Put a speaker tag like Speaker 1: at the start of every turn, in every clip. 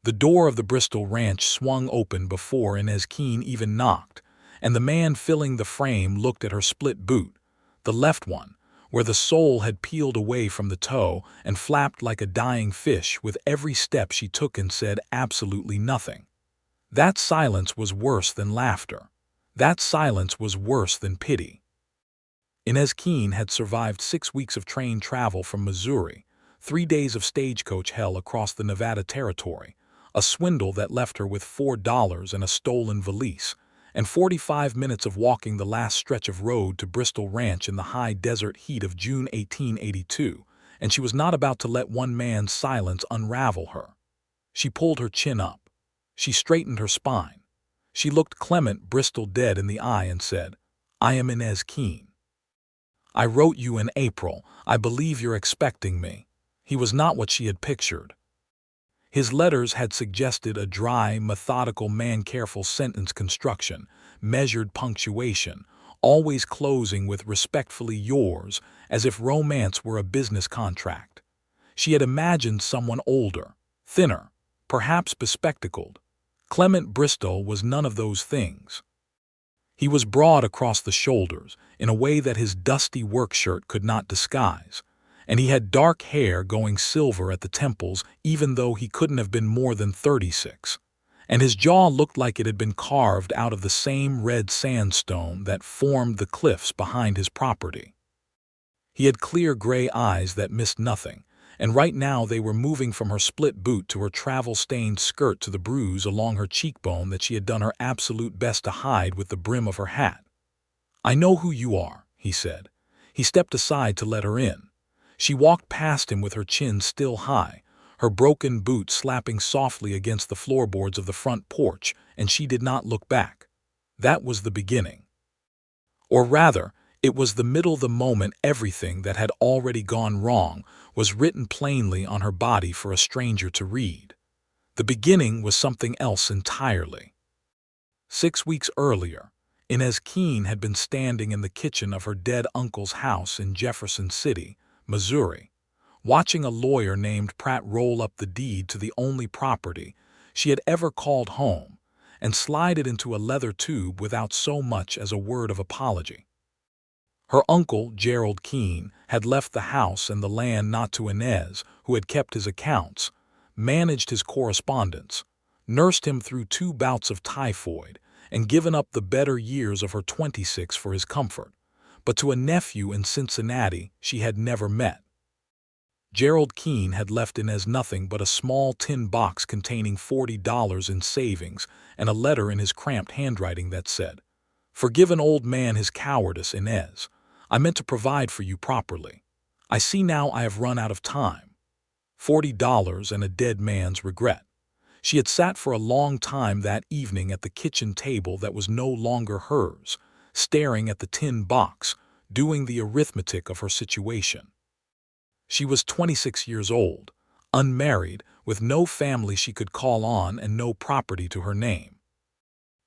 Speaker 1: The door of the Bristol ranch swung open before Inez Keene even knocked, and the man filling the frame looked at her split boot, the left one, where the sole had peeled away from the toe and flapped like a dying fish with every step she took, and said absolutely nothing. That silence was worse than laughter. That silence was worse than pity. Inez Keene had survived 6 weeks of train travel from Missouri, 3 days of stagecoach hell across the Nevada Territory, a swindle that left her with $4 and a stolen valise, and 45 minutes of walking the last stretch of road to Bristol Ranch in the high desert heat of June 1882, and she was not about to let one man's silence unravel her. She pulled her chin up. She straightened her spine. She looked Clement Bristol dead in the eye and said, "I am Inez Keene. I wrote you in April. I believe you're expecting me." He was not what she had pictured. His letters had suggested a dry, methodical man, careful sentence construction, measured punctuation, always closing with "respectfully yours," as if romance were a business contract. She had imagined someone older, thinner, perhaps bespectacled. Clement Bristol was none of those things. He was broad across the shoulders in a way that his dusty work shirt could not disguise, and he had dark hair going silver at the temples even though he couldn't have been more than 36, and his jaw looked like it had been carved out of the same red sandstone that formed the cliffs behind his property. He had clear gray eyes that missed nothing, and right now they were moving from her split boot to her travel-stained skirt to the bruise along her cheekbone that she had done her absolute best to hide with the brim of her hat. "I know who you are," he said. He stepped aside to let her in. She walked past him with her chin still high, her broken boot slapping softly against the floorboards of the front porch, and she did not look back. That was the beginning. Or rather, it was the middle, the moment everything that had already gone wrong was written plainly on her body for a stranger to read. The beginning was something else entirely. 6 weeks earlier, Inez Keene had been standing in the kitchen of her dead uncle's house in Jefferson City, Missouri, watching a lawyer named Pratt roll up the deed to the only property she had ever called home and slide it into a leather tube without so much as a word of apology. Her uncle, Gerald Keene, had left the house and the land not to Inez, who had kept his accounts, managed his correspondence, nursed him through 2 bouts of typhoid, and given up the better years of her 26 for his comfort, but to a nephew in Cincinnati she had never met. Gerald Keene had left Inez nothing but a small tin box containing $40 in savings and a letter in his cramped handwriting that said, "Forgive an old man his cowardice, Inez. I meant to provide for you properly. I see now I have run out of time." $40 and a dead man's regret. She had sat for a long time that evening at the kitchen table that was no longer hers, staring at the tin box, doing the arithmetic of her situation. She was 26 years old, unmarried, with no family she could call on and no property to her name.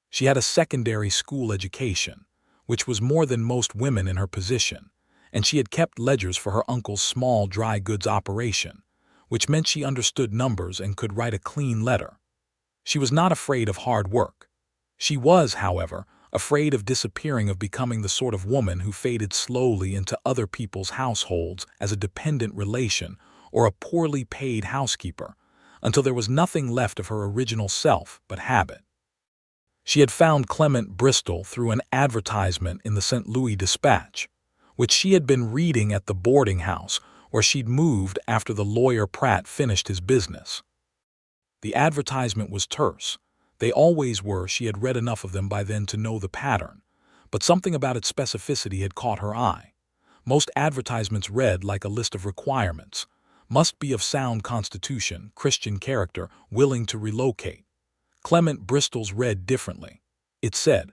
Speaker 1: She had a secondary school education, which was more than most women in her position, and she had kept ledgers for her uncle's small dry goods operation, which meant she understood numbers and could write a clean letter. She was not afraid of hard work. She was, however, afraid of disappearing, of becoming the sort of woman who faded slowly into other people's households as a dependent relation or a poorly paid housekeeper, until there was nothing left of her original self but habit. She had found Clement Bristol through an advertisement in the St. Louis Dispatch, which she had been reading at the boarding house where she'd moved after the lawyer Pratt finished his business. The advertisement was terse. They always were. She had read enough of them by then to know the pattern, but something about its specificity had caught her eye. Most advertisements read like a list of requirements. Must be of sound constitution, Christian character, willing to relocate. Clement Bristol's read differently. It said,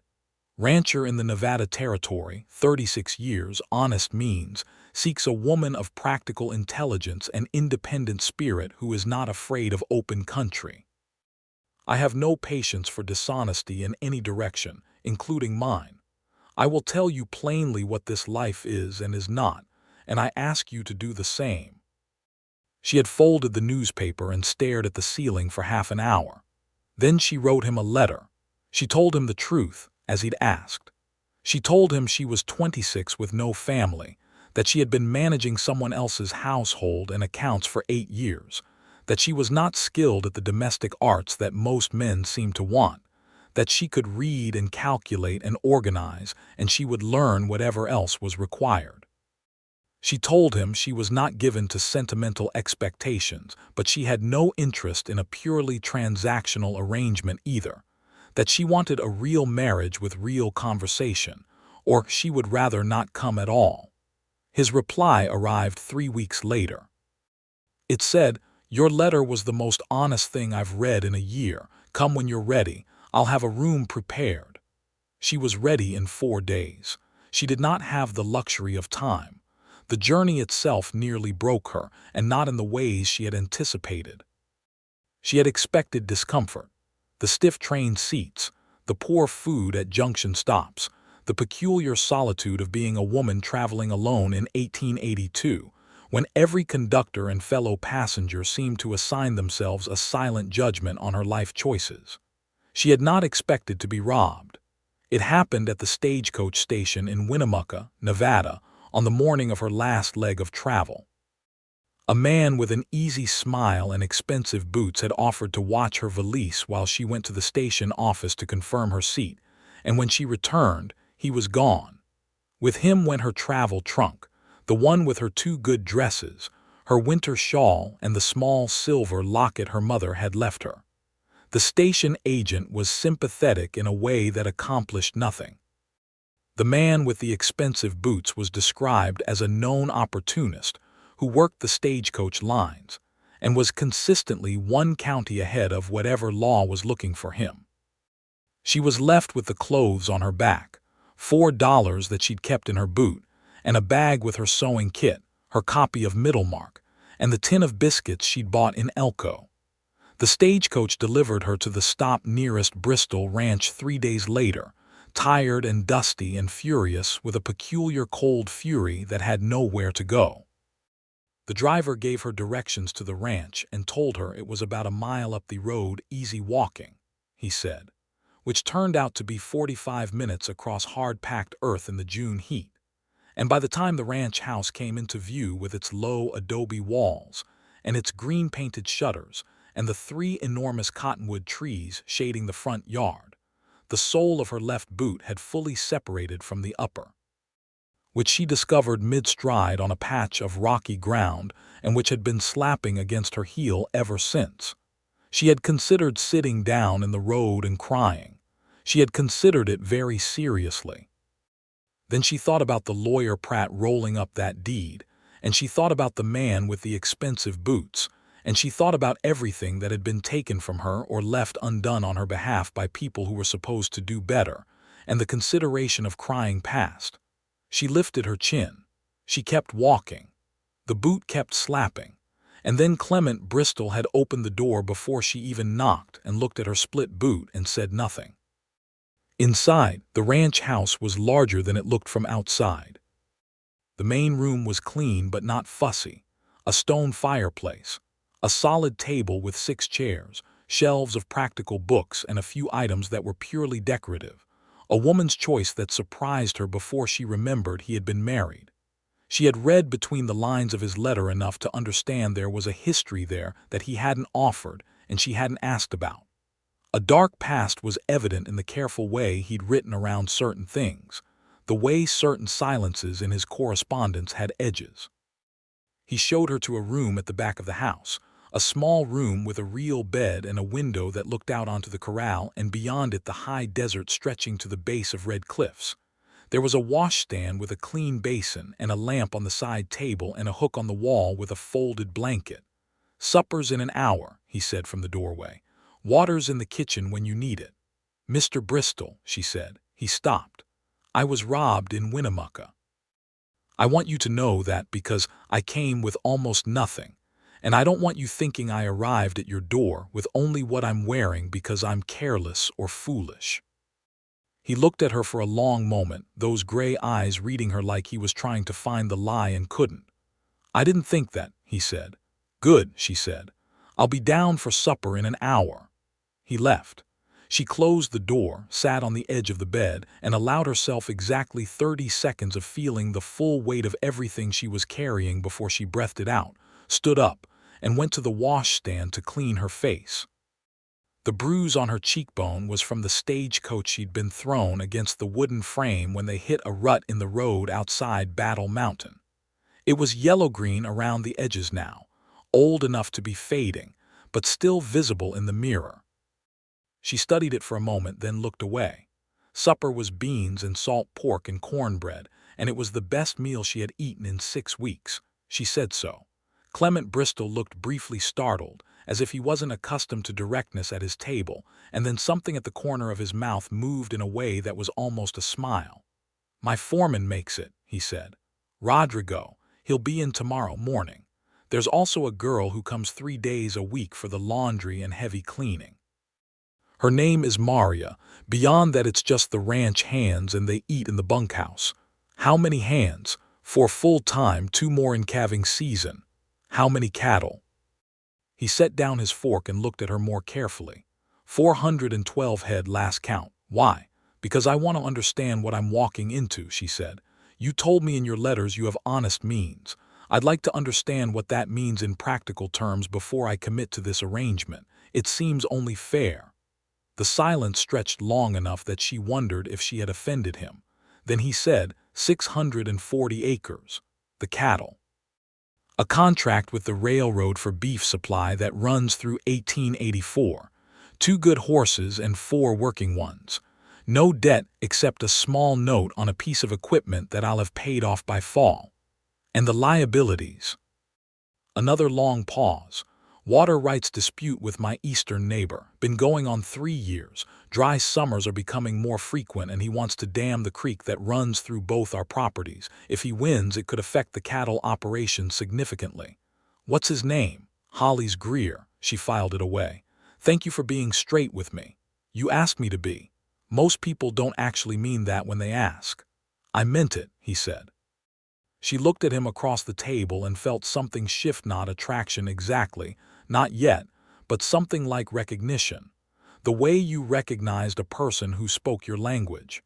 Speaker 1: "Rancher in the Nevada Territory, 36 years, honest means, seeks a woman of practical intelligence and independent spirit who is not afraid of open country. I have no patience for dishonesty in any direction, including mine. I will tell you plainly what this life is and is not, and I ask you to do the same." She had folded the newspaper and stared at the ceiling for half an hour. Then she wrote him a letter. She told him the truth, as he'd asked. She told him she was 26 with no family, that she had been managing someone else's household and accounts for 8 years, that she was not skilled at the domestic arts that most men seem to want, that she could read and calculate and organize, and she would learn whatever else was required. She told him she was not given to sentimental expectations, but she had no interest in a purely transactional arrangement either, that she wanted a real marriage with real conversation, or she would rather not come at all. His reply arrived 3 weeks later. It said, "Your letter was the most honest thing I've read in a year. Come when you're ready. I'll have a room prepared." She was ready in 4 days. She did not have the luxury of time. The journey itself nearly broke her, and not in the ways she had anticipated. She had expected discomfort. The stiff train seats, the poor food at junction stops, the peculiar solitude of being a woman traveling alone in 1882, when every conductor and fellow passenger seemed to assign themselves a silent judgment on her life choices. She had not expected to be robbed. It happened at the stagecoach station in Winnemucca, Nevada, on the morning of her last leg of travel. A man with an easy smile and expensive boots had offered to watch her valise while she went to the station office to confirm her seat, and when she returned, he was gone. With him went her travel trunk, the one with her 2 good dresses, her winter shawl, and the small silver locket her mother had left her. The station agent was sympathetic in a way that accomplished nothing. The man with the expensive boots was described as a known opportunist who worked the stagecoach lines and was consistently 1 county ahead of whatever law was looking for him. She was left with the clothes on her back, $4 that she'd kept in her boot, and a bag with her sewing kit, her copy of Middlemark, and the tin of biscuits she'd bought in Elko. The stagecoach delivered her to the stop nearest Bristol ranch 3 days later, tired and dusty and furious with a peculiar cold fury that had nowhere to go. The driver gave her directions to the ranch and told her it was about a mile up the road, easy walking, he said, which turned out to be 45 minutes across hard-packed earth in the June heat. And by the time the ranch house came into view with its low adobe walls and its green-painted shutters and the 3 enormous cottonwood trees shading the front yard, the sole of her left boot had fully separated from the upper, which she discovered mid-stride on a patch of rocky ground and which had been slapping against her heel ever since. She had considered sitting down in the road and crying. She had considered it very seriously. Then she thought about the lawyer Pratt rolling up that deed, and she thought about the man with the expensive boots, and she thought about everything that had been taken from her or left undone on her behalf by people who were supposed to do better, and the consideration of crying passed. She lifted her chin. She kept walking. The boot kept slapping. And then Clement Bristol had opened the door before she even knocked and looked at her split boot and said nothing. Inside, the ranch house was larger than it looked from outside. The main room was clean but not fussy. A stone fireplace, a solid table with 6 chairs, shelves of practical books and a few items that were purely decorative. A woman's choice that surprised her before she remembered he had been married. She had read between the lines of his letter enough to understand there was a history there that he hadn't offered and she hadn't asked about. A dark past was evident in the careful way he'd written around certain things, the way certain silences in his correspondence had edges. He showed her to a room at the back of the house, a small room with a real bed and a window that looked out onto the corral and beyond it the high desert stretching to the base of red cliffs. There was a washstand with a clean basin and a lamp on the side table and a hook on the wall with a folded blanket. "Supper's in an hour," he said from the doorway. "Water's in the kitchen when you need it." "Mr. Bristol," she said. He stopped. "I was robbed in Winnemucca. I want you to know that because I came with almost nothing, and I don't want you thinking I arrived at your door with only what I'm wearing because I'm careless or foolish." He looked at her for a long moment, those gray eyes reading her like he was trying to find the lie and couldn't. "I didn't think that," he said. Good, she said. I'll be down for supper in an hour. He left. She closed the door, sat on the edge of the bed, and allowed herself exactly 30 seconds of feeling the full weight of everything she was carrying before she breathed it out, stood up, and went to the washstand to clean her face. The bruise on her cheekbone was from the stagecoach she'd been thrown against the wooden frame when they hit a rut in the road outside Battle Mountain. It was yellow-green around the edges now, old enough to be fading, but still visible in the mirror. She studied it for a moment, then looked away. Supper was beans and salt pork and cornbread, and it was the best meal she had eaten in 6 weeks. She said so. Clement Bristol looked briefly startled, as if he wasn't accustomed to directness at his table, and then something at the corner of his mouth moved in a way that was almost a smile. "My foreman makes it," he said. "Rodrigo. He'll be in tomorrow morning. There's also a girl who comes 3 days a week for the laundry and heavy cleaning. Her name is Maria. Beyond that, it's just the ranch hands, and they eat in the bunkhouse." "How many hands?" "4 full-time, 2 more in calving season." "How many cattle?" He set down his fork and looked at her more carefully. 412 head last count." "Why?" "Because I want to understand what I'm walking into," she said. "You told me in your letters you have honest means. I'd like to understand what that means in practical terms before I commit to this arrangement. It seems only fair." The silence stretched long enough that she wondered if she had offended him. Then he said, 640 acres. "The cattle." "A contract with the railroad for beef supply that runs through 1884. 2 good horses and 4 working ones. No debt except a small note on a piece of equipment that I'll have paid off by fall. And the liabilities." Another long pause. "Water rights dispute with my eastern neighbor. Been going on 3 years. Dry summers are becoming more frequent, and he wants to dam the creek that runs through both our properties. If he wins, it could affect the cattle operation significantly." "What's his name?" "Holly's Greer." She filed it away. "Thank you for being straight with me. You asked me to be. Most people don't actually mean that when they ask." "I meant it," he said. She looked at him across the table and felt something shift, not attraction exactly, not yet, but something like recognition. The way you recognized a person who spoke your language.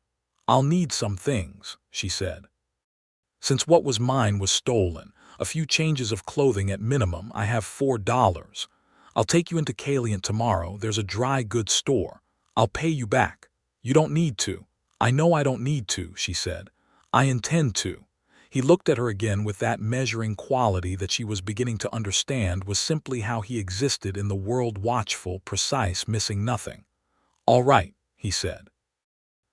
Speaker 1: "I'll need some things," she said. "Since what was mine was stolen, a few changes of clothing at minimum, I have $4. I'll take you into Clement tomorrow. There's a dry goods store. I'll pay you back." "You don't need to." "I know I don't need to," she said. "I intend to." He looked at her again with that measuring quality that she was beginning to understand was simply how he existed in the world, watchful, precise, missing nothing. "All right," he said.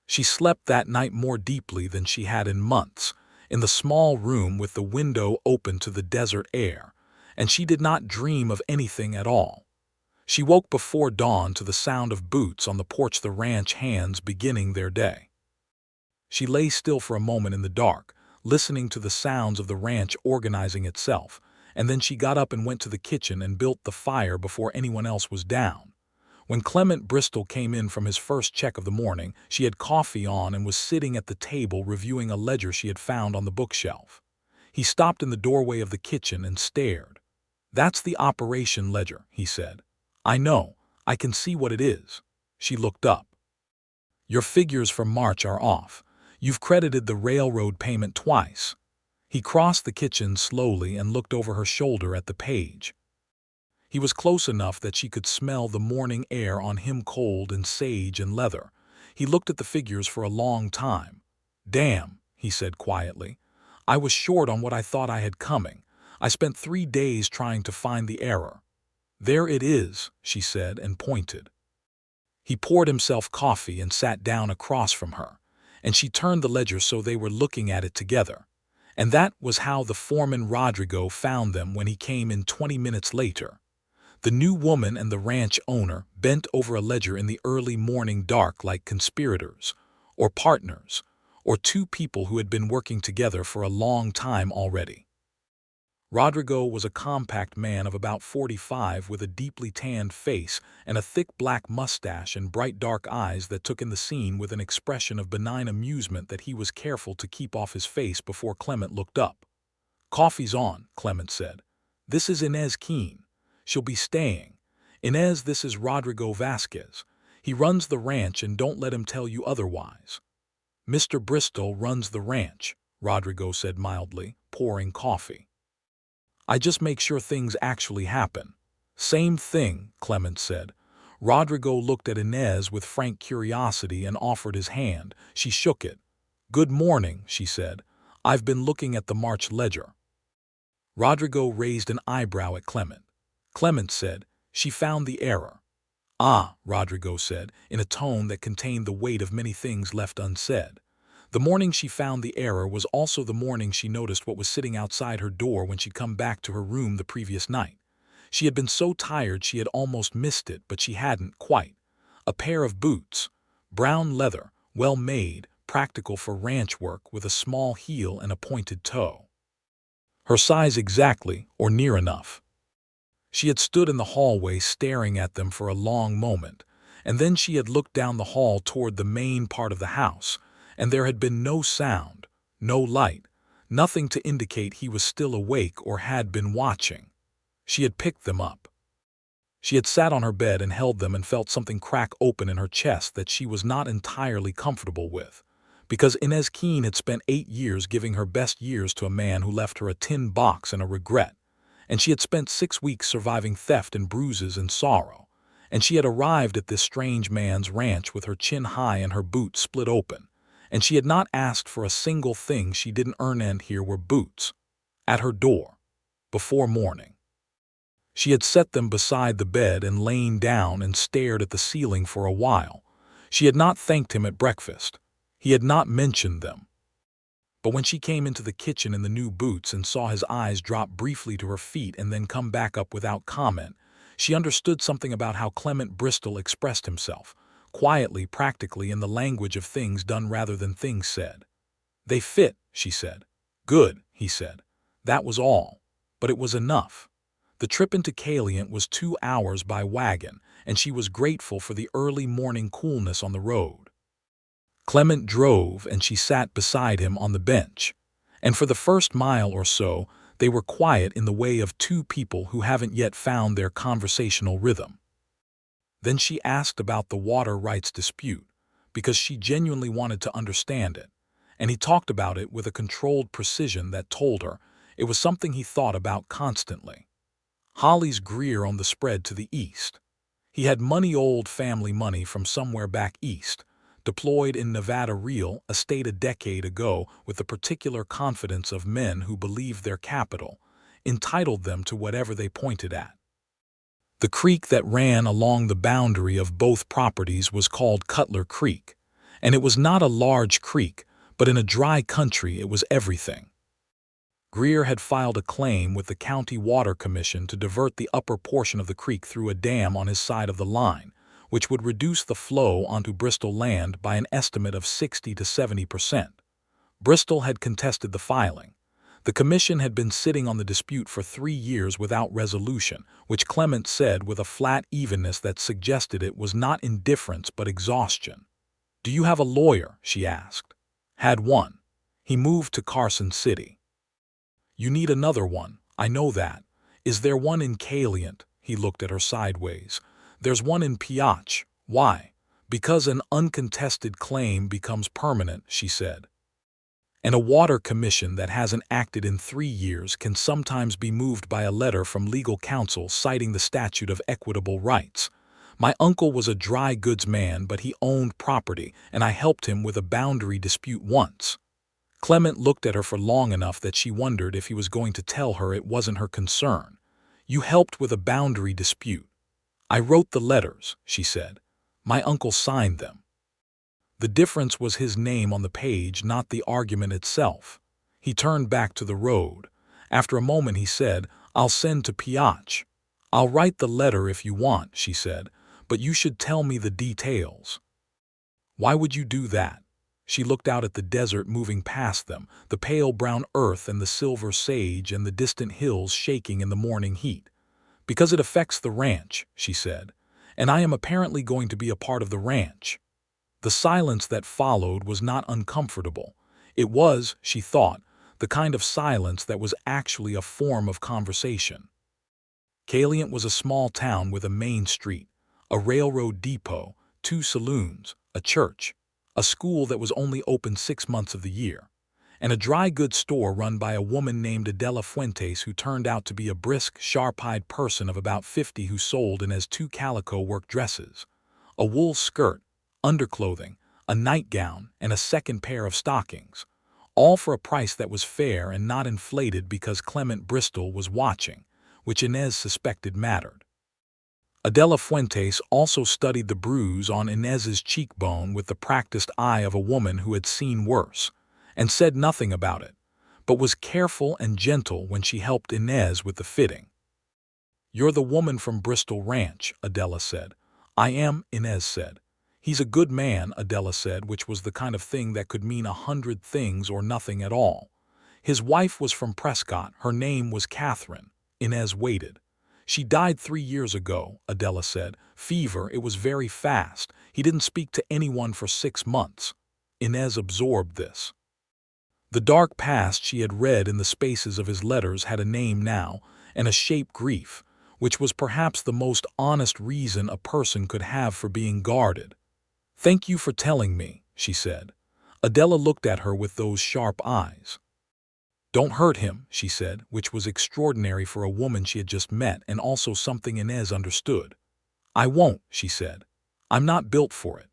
Speaker 1: She slept that night more deeply than she had in months, in the small room with the window open to the desert air, and she did not dream of anything at all. She woke before dawn to the sound of boots on the porch, the ranch hands beginning their day. She lay still for a moment in the dark, listening to the sounds of the ranch organizing itself, and then she got up and went to the kitchen and built the fire before anyone else was down. When Clement Bristol came in from his first check of the morning, she had coffee on and was sitting at the table reviewing a ledger she had found on the bookshelf. He stopped in the doorway of the kitchen and stared. "That's the operation ledger," he said. "I know. I can see what it is." She looked up. "Your figures for March are off. You've credited the railroad payment twice." He crossed the kitchen slowly and looked over her shoulder at the page. He was close enough that she could smell the morning air on him, cold and sage and leather. He looked at the figures for a long time. "Damn," he said quietly. "I was short on what I thought I had coming. I spent 3 days trying to find the error." "There it is," she said and pointed. He poured himself coffee and sat down across from her, and she turned the ledger so they were looking at it together. And that was how the foreman Rodrigo found them when he came in 20 minutes later. The new woman and the ranch owner bent over a ledger in the early morning dark like conspirators, or partners, or 2 people who had been working together for a long time already. Rodrigo was a compact man of about 45 with a deeply tanned face and a thick black mustache and bright dark eyes that took in the scene with an expression of benign amusement that he was careful to keep off his face before Clement looked up. "Coffee's on," Clement said. This is Inez Keene. She'll be staying. Inez, this is Rodrigo Vasquez. He runs the ranch and don't let him tell you otherwise. Mr. Bristol runs the ranch, Rodrigo said mildly, pouring coffee. I just make sure things actually happen. Same thing, Clement said. Rodrigo looked at Inez with frank curiosity and offered his hand. She shook it. Good morning, she said. I've been looking at the March ledger. Rodrigo raised an eyebrow at Clement. Clement said, she found the error. Ah, Rodrigo said, in a tone that contained the weight of many things left unsaid. The morning she found the error was also the morning she noticed what was sitting outside her door when she'd come back to her room the previous night. She had been so tired she had almost missed it, but she hadn't quite. A pair of boots, brown leather, well made, practical for ranch work with a small heel and a pointed toe. Her size exactly, or near enough. She had stood in the hallway staring at them for a long moment, and then she had looked down the hall toward the main part of the house, and there had been no sound, no light, nothing to indicate he was still awake or had been watching. She had picked them up. She had sat on her bed and held them and felt something crack open in her chest that she was not entirely comfortable with, because Inez Keene had spent 8 years giving her best years to a man who left her a tin box and a regret, and she had spent 6 weeks surviving theft and bruises and sorrow, and she had arrived at this strange man's ranch with her chin high and her boots split open, and she had not asked for a single thing she didn't earn, and here were boots. At her door. Before morning. She had set them beside the bed and lain down and stared at the ceiling for a while. She had not thanked him at breakfast. He had not mentioned them. But when she came into the kitchen in the new boots and saw his eyes drop briefly to her feet and then come back up without comment, she understood something about how Clement Bristol expressed himself, quietly, practically, in the language of things done rather than things said. They fit, she said. Good, he said. That was all. But it was enough. The trip into Clement was 2 hours by wagon, and she was grateful for the early morning coolness on the road. Clement drove, and she sat beside him on the bench. And for the first mile or so, they were quiet in the way of two people who haven't yet found their conversational rhythm. Then she asked about the water rights dispute, because she genuinely wanted to understand it, and he talked about it with a controlled precision that told her it was something he thought about constantly. Holly's Greer on the spread to the east. He had old family money from somewhere back east, deployed in Nevada real estate a decade ago with the particular confidence of men who believed their capital entitled them to whatever they pointed at. The creek that ran along the boundary of both properties was called Cutler Creek, and it was not a large creek, but in a dry country it was everything. Greer had filed a claim with the County Water Commission to divert the upper portion of the creek through a dam on his side of the line, which would reduce the flow onto Bristol land by an estimate of 60 to 70%. Bristol had contested the filing. The commission had been sitting on the dispute for 3 years without resolution, which Clement said with a flat evenness that suggested it was not indifference but exhaustion. "Do you have a lawyer?" she asked. "Had one. He moved to Carson City." "You need another one, I know that. Is there one in Clement?" He looked at her sideways. "There's one in Piotch. Why?" "Because an uncontested claim becomes permanent," she said. "And a water commission that hasn't acted in 3 years can sometimes be moved by a letter from legal counsel citing the statute of equitable rights. My uncle was a dry goods man, but he owned property, and I helped him with a boundary dispute once." Clement looked at her for long enough that she wondered if he was going to tell her it wasn't her concern. "You helped with a boundary dispute." "I wrote the letters," she said. "My uncle signed them." The difference was his name on the page, not the argument itself. He turned back to the road. After a moment he said, "I'll send to Piotch." "I'll write the letter if you want," she said, "but you should tell me the details." "Why would you do that?" She looked out at the desert moving past them, the pale brown earth and the silver sage and the distant hills shaking in the morning heat. "Because it affects the ranch," she said, "and I am apparently going to be a part of the ranch." The silence that followed was not uncomfortable. It was, she thought, the kind of silence that was actually a form of conversation. Clement was a small town with a main street, a railroad depot, 2 saloons, a church, a school that was only open 6 months of the year, and a dry goods store run by a woman named Adela Fuentes, who turned out to be a brisk, sharp-eyed person of about 50 who sold Inez 2 calico work dresses, a wool skirt, underclothing, a nightgown, and a second pair of stockings, all for a price that was fair and not inflated because Clement Bristol was watching, which Inez suspected mattered. Adela Fuentes also studied the bruise on Inez's cheekbone with the practiced eye of a woman who had seen worse, and said nothing about it, but was careful and gentle when she helped Inez with the fitting. "You're the woman from Bristol Ranch," Adela said. "I am," Inez said. "He's a good man," Adela said, which was the kind of thing that could mean 100 things or nothing at all. "His wife was from Prescott. Her name was Catherine." Inez waited. "She died 3 years ago," Adela said. "Fever, it was very fast. He didn't speak to anyone for 6 months." Inez absorbed this. The dark past she had read in the spaces of his letters had a name now, and a shape: grief, which was perhaps the most honest reason a person could have for being guarded. "Thank you for telling me," she said. Adela looked at her with those sharp eyes. "Don't hurt him," she said, which was extraordinary for a woman she had just met and also something Inez understood. "I won't," she said. "I'm not built for it."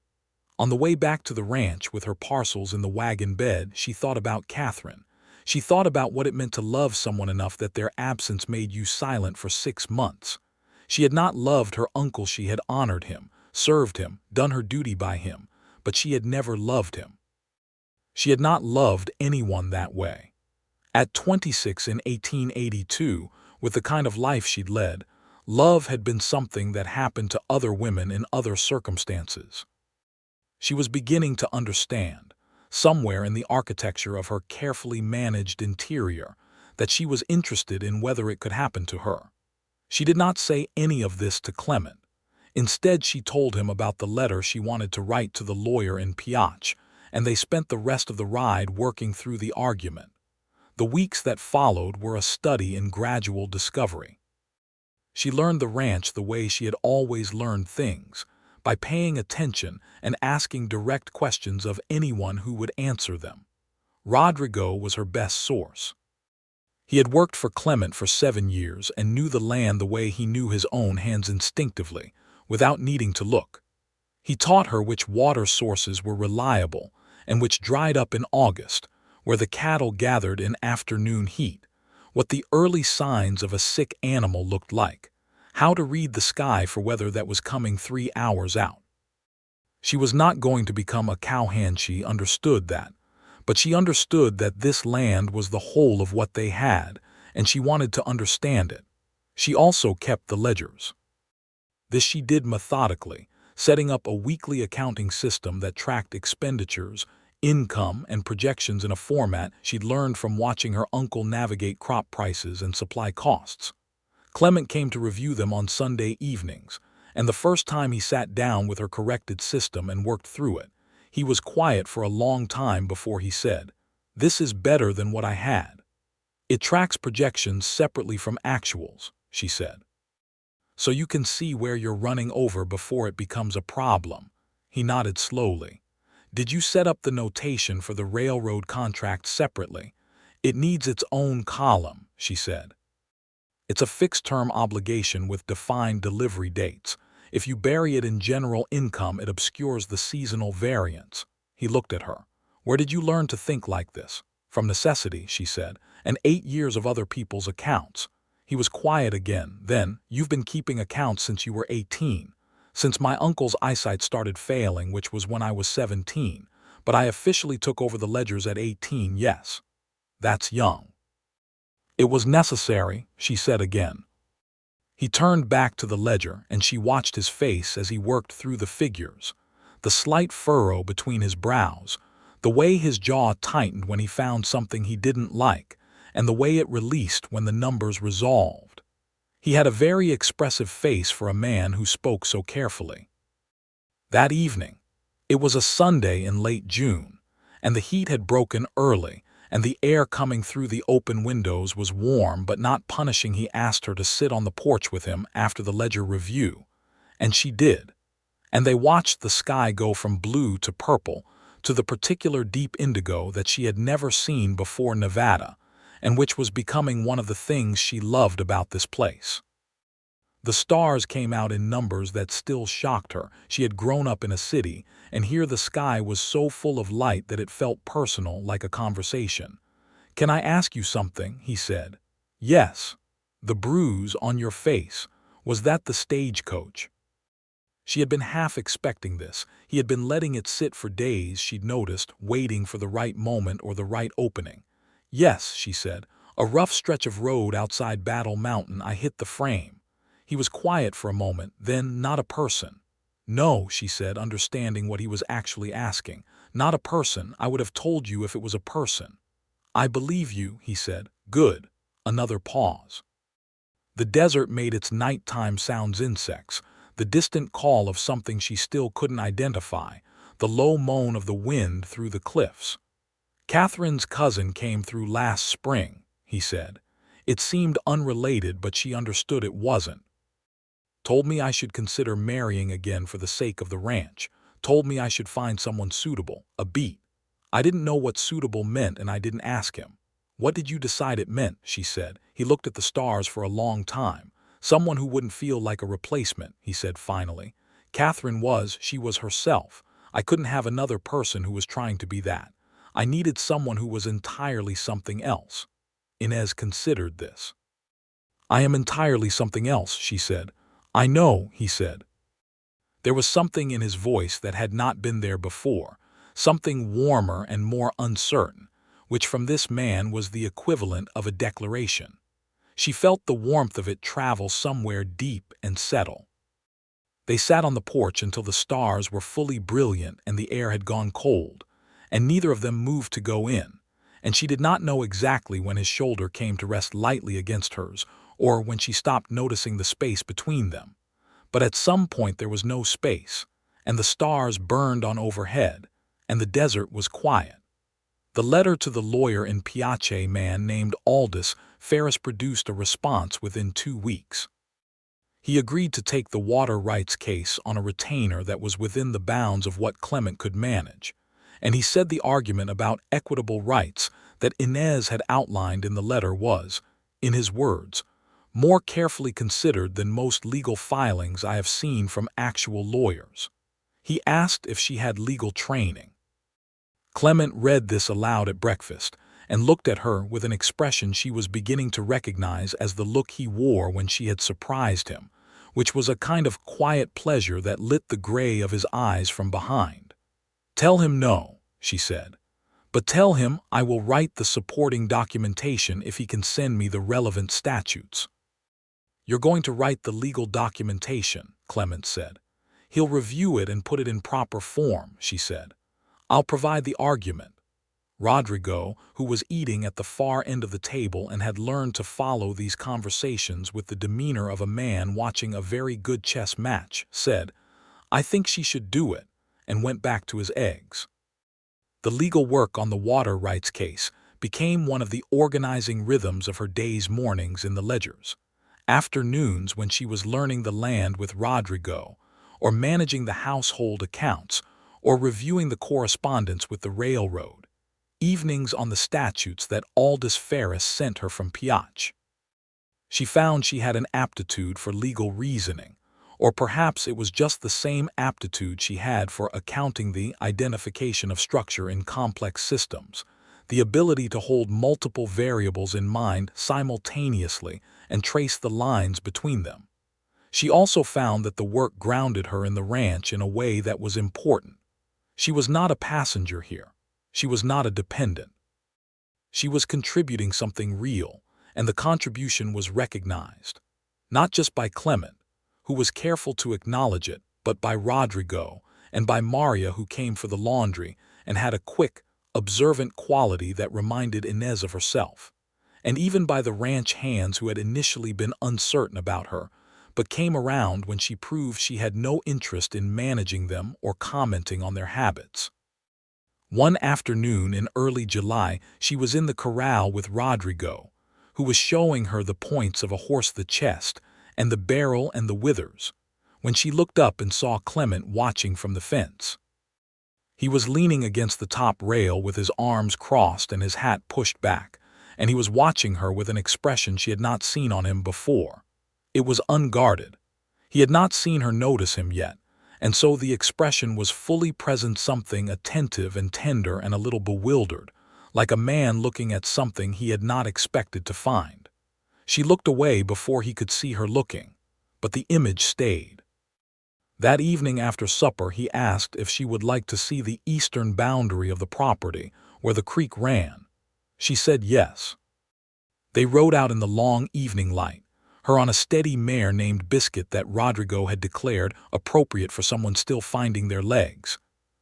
Speaker 1: On the way back to the ranch with her parcels in the wagon bed, she thought about Catherine. She thought about what it meant to love someone enough that their absence made you silent for 6 months. She had not loved her uncle. She had honored him, served him, done her duty by him, but she had never loved him. She had not loved anyone that way. At 26 in 1882, with the kind of life she'd led, love had been something that happened to other women in other circumstances. She was beginning to understand, somewhere in the architecture of her carefully managed interior, that she was interested in whether it could happen to her. She did not say any of this to Clement. Instead, she told him about the letter she wanted to write to the lawyer in Piach, and they spent the rest of the ride working through the argument. The weeks that followed were a study in gradual discovery. She learned the ranch the way she had always learned things, by paying attention and asking direct questions of anyone who would answer them. Rodrigo was her best source. He had worked for Clement for 7 years and knew the land the way he knew his own hands instinctively, without needing to look. He taught her which water sources were reliable and which dried up in August, where the cattle gathered in afternoon heat, what the early signs of a sick animal looked like, how to read the sky for weather that was coming 3 hours out. She was not going to become a cowhand, she understood that, but she understood that this land was the whole of what they had, and she wanted to understand it. She also kept the ledgers. This she did methodically, setting up a weekly accounting system that tracked expenditures, income, and projections in a format she'd learned from watching her uncle navigate crop prices and supply costs. Clement came to review them on Sunday evenings, and the first time he sat down with her corrected system and worked through it, he was quiet for a long time before he said, "This is better than what I had." "It tracks projections separately from actuals," she said. "So you can see where you're running over before it becomes a problem." He nodded slowly. "Did you set up the notation for the railroad contract separately?" "It needs its own column," she said. "It's a fixed-term obligation with defined delivery dates. If you bury it in general income, it obscures the seasonal variance." He looked at her. "Where did you learn to think like this?" "From necessity," she said, "and 8 years of other people's accounts." He was quiet again. "Then, you've been keeping accounts since you were 18. "Since my uncle's eyesight started failing, which was when I was 17. But I officially took over the ledgers at 18, yes." "That's young." "It was necessary," she said again. He turned back to the ledger, and she watched his face as he worked through the figures. The slight furrow between his brows, the way his jaw tightened when he found something he didn't like, and the way it released when the numbers resolved. He had a very expressive face for a man who spoke so carefully. That evening, it was a Sunday in late June, and the heat had broken early, and the air coming through the open windows was warm but not punishing. He asked her to sit on the porch with him after the ledger review, and she did. And they watched the sky go from blue to purple to the particular deep indigo that she had never seen before Nevada, and which was becoming one of the things she loved about this place. The stars came out in numbers that still shocked her. She had grown up in a city, and here the sky was so full of light that it felt personal, like a conversation. "Can I ask you something?" he said. "Yes." "The bruise on your face, was that the stagecoach?" She had been half expecting this. He had been letting it sit for days, she'd noticed, waiting for the right moment or the right opening. "Yes," she said. "A rough stretch of road outside Battle Mountain. I hit the frame." He was quiet for a moment, then, "Not a person." "No," she said, understanding what he was actually asking. "Not a person. I would have told you if it was a person." "I believe you," he said. "Good." Another pause. The desert made its nighttime sounds, insects, the distant call of something she still couldn't identify, the low moan of the wind through the cliffs. "Catherine's cousin came through last spring," he said. It seemed unrelated, but she understood it wasn't. "Told me I should consider marrying again for the sake of the ranch. Told me I should find someone suitable, a beat." I didn't know what suitable meant, and I didn't ask him. "What did you decide it meant?" she said. He looked at the stars for a long time. "Someone who wouldn't feel like a replacement," he said finally. She was herself. I couldn't have another person who was trying to be that. I needed someone who was entirely something else." Inez considered this. "I am entirely something else," she said. "I know," he said. There was something in his voice that had not been there before, something warmer and more uncertain, which from this man was the equivalent of a declaration. She felt the warmth of it travel somewhere deep and settle. They sat on the porch until the stars were fully brilliant and the air had gone cold, and neither of them moved to go in, and she did not know exactly when his shoulder came to rest lightly against hers, or when she stopped noticing the space between them. But at some point there was no space, and the stars burned on overhead, and the desert was quiet. The letter to the lawyer in Piace man named Aldous Ferris produced a response within 2 weeks. He agreed to take the water rights case on a retainer that was within the bounds of what Clement could manage, and he said the argument about equitable rights that Inez had outlined in the letter was, in his words, "more carefully considered than most legal filings I have seen from actual lawyers." He asked if she had legal training. Clement read this aloud at breakfast and looked at her with an expression she was beginning to recognize as the look he wore when she had surprised him, which was a kind of quiet pleasure that lit the gray of his eyes from behind. "Tell him no," she said. "But tell him I will write the supporting documentation if he can send me the relevant statutes." "You're going to write the legal documentation," Clement said. "He'll review it and put it in proper form," she said. "I'll provide the argument." Rodrigo, who was eating at the far end of the table and had learned to follow these conversations with the demeanor of a man watching a very good chess match, said, "I think she should do it," and went back to his eggs. The legal work on the water rights case became one of the organizing rhythms of her days, mornings in the ledgers, afternoons when she was learning the land with Rodrigo, or managing the household accounts, or reviewing the correspondence with the railroad, evenings on the statutes that Aldous Ferris sent her from Piace. She found she had an aptitude for legal reasoning, or perhaps it was just the same aptitude she had for accounting, the identification of structure in complex systems, the ability to hold multiple variables in mind simultaneously and trace the lines between them. She also found that the work grounded her in the ranch in a way that was important. She was not a passenger here. She was not a dependent. She was contributing something real, and the contribution was recognized, not just by Clement, who was careful to acknowledge it, but by Rodrigo and by Maria, who came for the laundry and had a quick, observant quality that reminded Inez of herself, and even by the ranch hands who had initially been uncertain about her, but came around when she proved she had no interest in managing them or commenting on their habits. One afternoon in early July, she was in the corral with Rodrigo, who was showing her the points of a horse, the chest, and the barrel and the withers, when she looked up and saw Clement watching from the fence. He was leaning against the top rail with his arms crossed and his hat pushed back, and he was watching her with an expression she had not seen on him before. It was unguarded. He had not seen her notice him yet, and so the expression was fully present, something attentive and tender and a little bewildered, like a man looking at something he had not expected to find. She looked away before he could see her looking, but the image stayed. That evening after supper he asked if she would like to see the eastern boundary of the property where the creek ran. She said yes. They rode out in the long evening light, her on a steady mare named Biscuit that Rodrigo had declared appropriate for someone still finding their legs,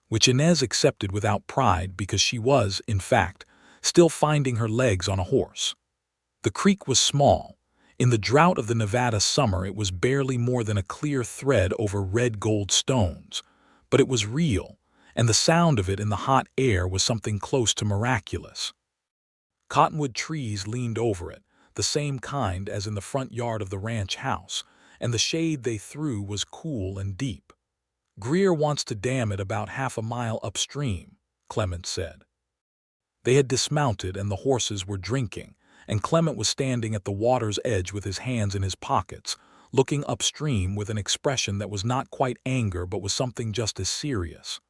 Speaker 1: which Inez accepted without pride because she was, in fact, still finding her legs on a horse. The creek was small. In the drought of the Nevada summer it was barely more than a clear thread over red gold stones, but it was real, and the sound of it in the hot air was something close to miraculous. Cottonwood trees leaned over it, the same kind as in the front yard of the ranch house, and the shade they threw was cool and deep. "Greer wants to dam it about half a mile upstream," Clement said. They had dismounted and the horses were drinking, and Clement was standing at the water's edge with his hands in his pockets, looking upstream with an expression that was not quite anger but was something just as serious.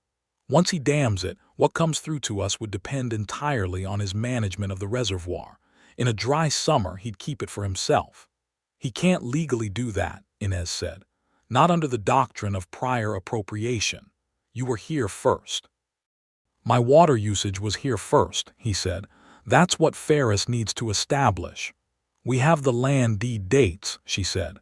Speaker 1: Once he dams it, what comes through to us would depend entirely on his management of the reservoir. In a dry summer, he'd keep it for himself. "He can't legally do that," Inez said. "Not under the doctrine of prior appropriation. You were here first." "My water usage was here first," he said. "That's what Ferris needs to establish." "We have the land deed dates," she said.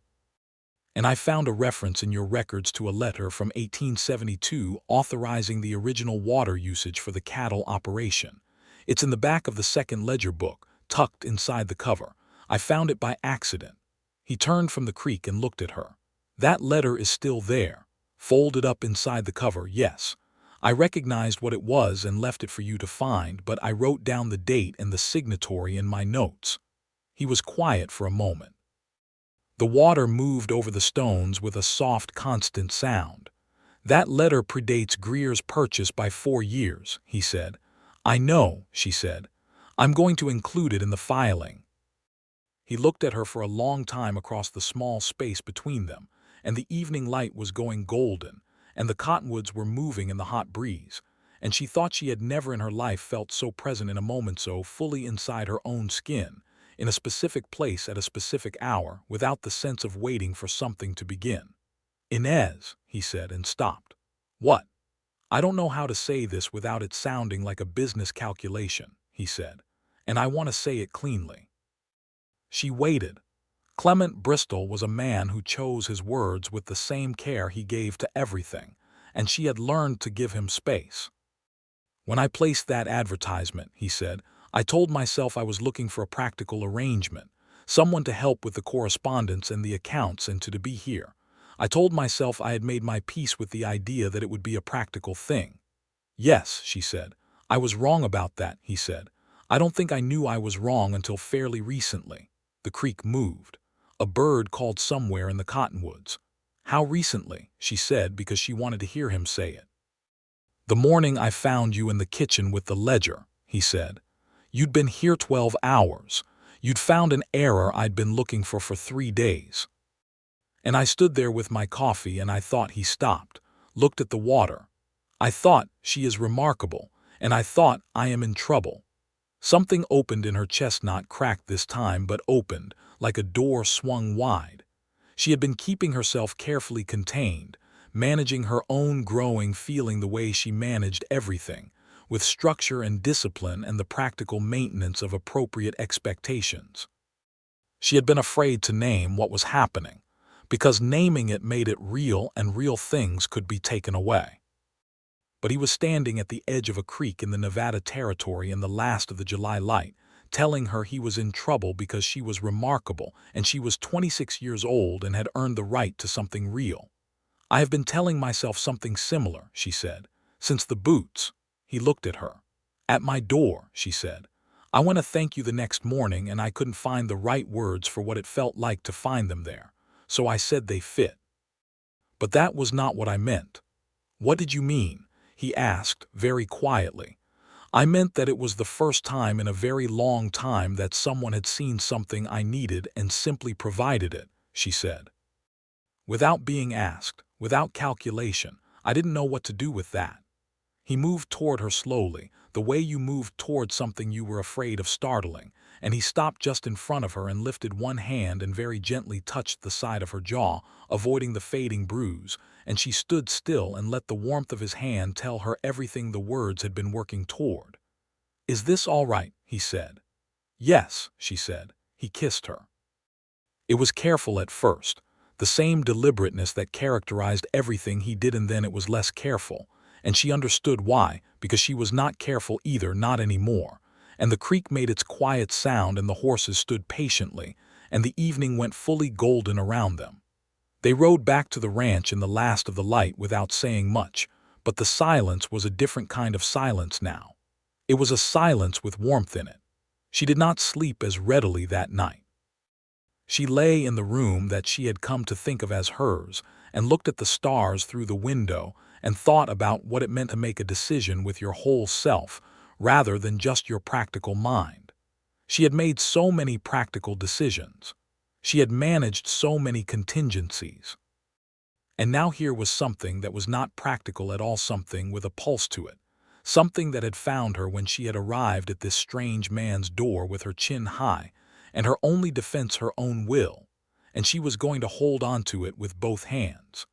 Speaker 1: "And I found a reference in your records to a letter from 1872 authorizing the original water usage for the cattle operation. It's in the back of the second ledger book, tucked inside the cover. I found it by accident." He turned from the creek and looked at her. "That letter is still there, folded up inside the cover, yes. I recognized what it was and left it for you to find, but I wrote down the date and the signatory in my notes." He was quiet for a moment. The water moved over the stones with a soft, constant sound. "That letter predates Greer's purchase by 4 years," he said. "I know," she said. "I'm going to include it in the filing." He looked at her for a long time across the small space between them, and the evening light was going golden, and the cottonwoods were moving in the hot breeze, and she thought she had never in her life felt so present in a moment, so fully inside her own skin, in a specific place at a specific hour, without the sense of waiting for something to begin. "Inez," he said, and stopped. "What?" "I don't know how to say this without it sounding like a business calculation," he said, "and I want to say it cleanly." She waited. Clement Bristol was a man who chose his words with the same care he gave to everything, and she had learned to give him space. "When I placed that advertisement," he said, "I told myself I was looking for a practical arrangement, someone to help with the correspondence and the accounts and to be here. I told myself I had made my peace with the idea that it would be a practical thing." "Yes," she said. "I was wrong about that," he said. "I don't think I knew I was wrong until fairly recently." The creek moved. A bird called somewhere in the cottonwoods. "How recently?" she said, because she wanted to hear him say it. "The morning I found you in the kitchen with the ledger," he said. "You'd been here 12 hours. You'd found an error I'd been looking for 3 days. And I stood there with my coffee and I thought." He stopped, looked at the water. "I thought, she is remarkable, and I thought, I am in trouble." Something opened in her chest, not cracked this time, but opened, like a door swung wide. She had been keeping herself carefully contained, managing her own growing feeling the way she managed everything, with structure and discipline and the practical maintenance of appropriate expectations. She had been afraid to name what was happening, because naming it made it real and real things could be taken away. But he was standing at the edge of a creek in the Nevada territory in the last of the July light, telling her he was in trouble because she was remarkable and she was 26 years old and had earned the right to something real. "I have been telling myself something similar," she said, "since the boots." He looked at her. "At my door," she said. "I want to thank you the next morning, and I couldn't find the right words for what it felt like to find them there, so I said they fit. But that was not what I meant." "What did you mean?" he asked, very quietly. "I meant that it was the first time in a very long time that someone had seen something I needed and simply provided it," she said. "Without being asked, without calculation, I didn't know what to do with that." He moved toward her slowly, the way you moved toward something you were afraid of startling, and he stopped just in front of her and lifted one hand and very gently touched the side of her jaw, avoiding the fading bruise, and she stood still and let the warmth of his hand tell her everything the words had been working toward. "Is this all right?" he said. "Yes," she said. He kissed her. It was careful at first, the same deliberateness that characterized everything he did, and then it was less careful, and she understood why, because she was not careful either, not anymore. And the creek made its quiet sound, and the horses stood patiently, and the evening went fully golden around them. They rode back to the ranch in the last of the light without saying much, but the silence was a different kind of silence now. It was a silence with warmth in it. She did not sleep as readily that night. She lay in the room that she had come to think of as hers, and looked at the stars through the window, and thought about what it meant to make a decision with your whole self, rather than just your practical mind. She had made so many practical decisions. She had managed so many contingencies. And now here was something that was not practical at all, something with a pulse to it, something that had found her when she had arrived at this strange man's door with her chin high, and her only defense her own will, and she was going to hold on to it with both hands.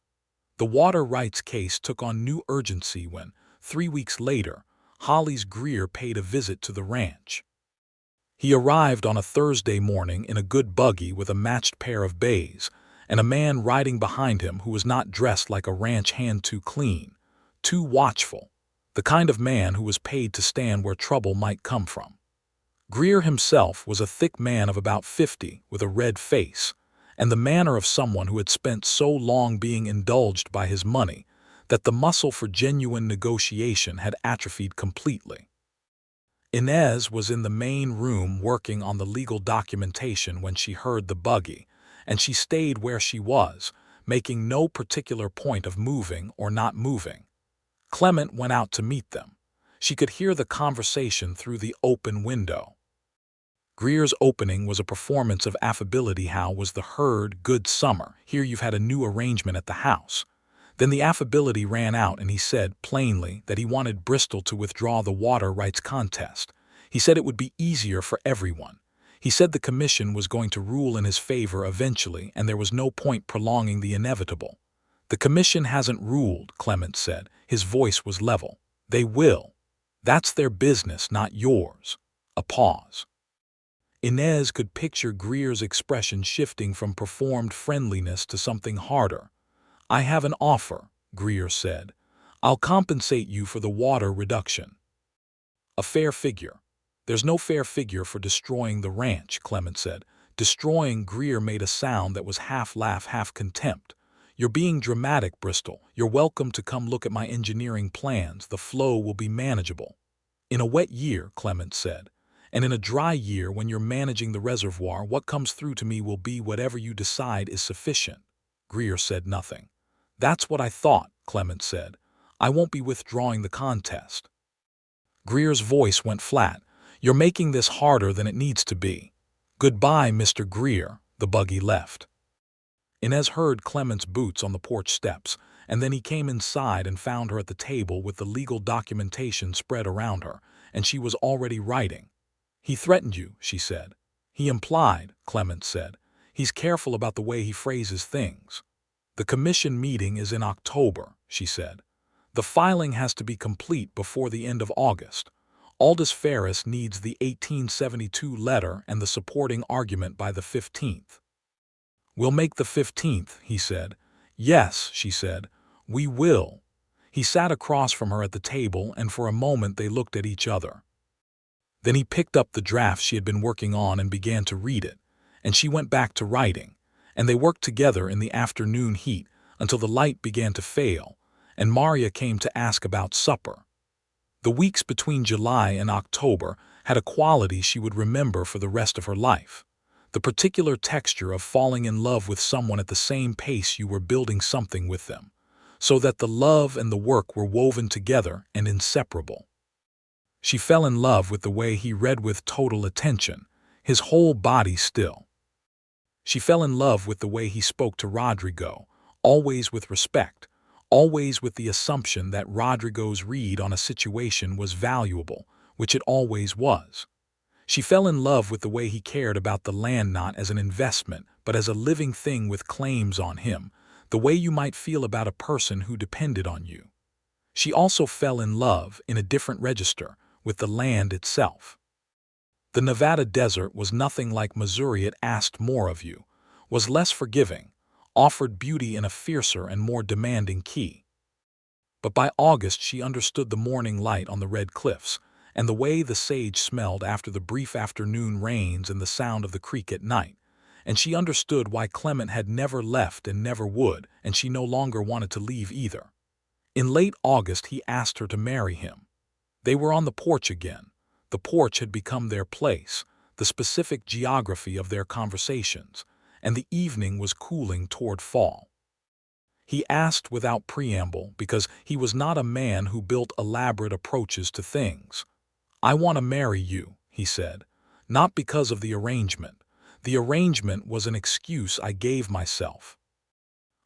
Speaker 1: The water rights case took on new urgency when, 3 weeks later, Hollis Greer paid a visit to the ranch. He arrived on a Thursday morning in a good buggy with a matched pair of bays, and a man riding behind him who was not dressed like a ranch hand, too clean, too watchful, the kind of man who was paid to stand where trouble might come from. Greer himself was a thick man of about 50 with a red face, and the manner of someone who had spent so long being indulged by his money that the muscle for genuine negotiation had atrophied completely. Inez was in the main room working on the legal documentation when she heard the buggy, and she stayed where she was, making no particular point of moving or not moving. Clement went out to meet them. She could hear the conversation through the open window. Greer's opening was a performance of affability. "How was the herd? Good summer. Here you've had a new arrangement at the house." Then the affability ran out, and he said plainly that he wanted Bristol to withdraw the water rights contest. He said it would be easier for everyone. He said the commission was going to rule in his favor eventually, and there was no point prolonging the inevitable. "The commission hasn't ruled," Clement said. His voice was level. "They will. That's their business, not yours." A pause. Inez could picture Greer's expression shifting from performed friendliness to something harder. "I have an offer," Greer said. "I'll compensate you for the water reduction." "A fair figure." "There's no fair figure for destroying the ranch," Clement said. "Destroying." Greer made a sound that was half laugh, half contempt. "You're being dramatic, Bristol. You're welcome to come look at my engineering plans. The flow will be manageable." "In a wet year," Clement said. "And in a dry year, when you're managing the reservoir, what comes through to me will be whatever you decide is sufficient." Greer said nothing. "That's what I thought," Clement said. "I won't be withdrawing the contest." Greer's voice went flat. "You're making this harder than it needs to be." "Goodbye, Mr. Greer." The buggy left. Inez heard Clement's boots on the porch steps, and then he came inside and found her at the table with the legal documentation spread around her, and she was already writing. "He threatened you," she said. "He implied," Clement said. "He's careful about the way he phrases things." "The commission meeting is in October," she said. "The filing has to be complete before the end of August. Aldous Ferris needs the 1872 letter and the supporting argument by the 15th. "We'll make the 15th, he said. "Yes," she said. "We will." He sat across from her at the table, and for a moment they looked at each other. Then he picked up the draft she had been working on and began to read it, and she went back to writing, and they worked together in the afternoon heat until the light began to fail, and Maria came to ask about supper. The weeks between July and October had a quality she would remember for the rest of her life. The particular texture of falling in love with someone at the same pace you were building something with them, so that the love and the work were woven together and inseparable. She fell in love with the way he read with total attention, his whole body still. She fell in love with the way he spoke to Rodrigo, always with respect, always with the assumption that Rodrigo's read on a situation was valuable, which it always was. She fell in love with the way he cared about the land not as an investment, but as a living thing with claims on him, the way you might feel about a person who depended on you. She also fell in love, in a different register, with the land itself. The Nevada desert was nothing like Missouri. It asked more of you, was less forgiving, offered beauty in a fiercer and more demanding key. But by August she understood the morning light on the red cliffs, and the way the sage smelled after the brief afternoon rains and the sound of the creek at night, and she understood why Clement had never left and never would, and she no longer wanted to leave either. In late August he asked her to marry him. They were on the porch again. The porch had become their place, the specific geography of their conversations, and the evening was cooling toward fall. He asked without preamble because he was not a man who built elaborate approaches to things. "I want to marry you," he said, "not because of the arrangement. The arrangement was an excuse I gave myself.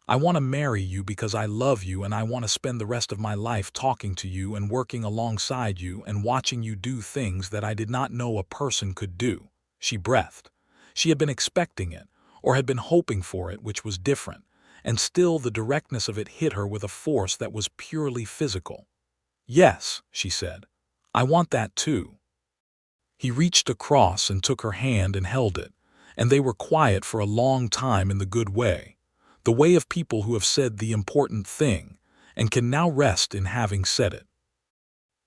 Speaker 1: I want to marry you because I love you and I want to spend the rest of my life talking to you and working alongside you and watching you do things that I did not know a person could do." She breathed. She had been expecting it, or had been hoping for it, which was different, and still the directness of it hit her with a force that was purely physical. "Yes," she said, "I want that too." He reached across and took her hand and held it, and they were quiet for a long time in the good way, the way of people who have said the important thing and can now rest in having said it.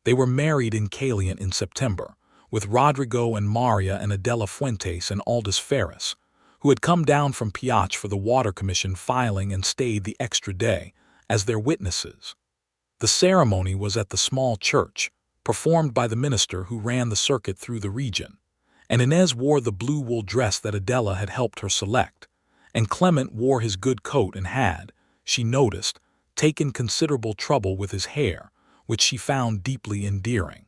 Speaker 1: They were married in Clement in September, with Rodrigo and Maria and Adela Fuentes and Aldous Ferris, who had come down from Piach for the Water Commission filing and stayed the extra day, as their witnesses. The ceremony was at the small church, performed by the minister who ran the circuit through the region, and Inez wore the blue wool dress that Adela had helped her select, and Clement wore his good coat and had, she noticed, taken considerable trouble with his hair, which she found deeply endearing.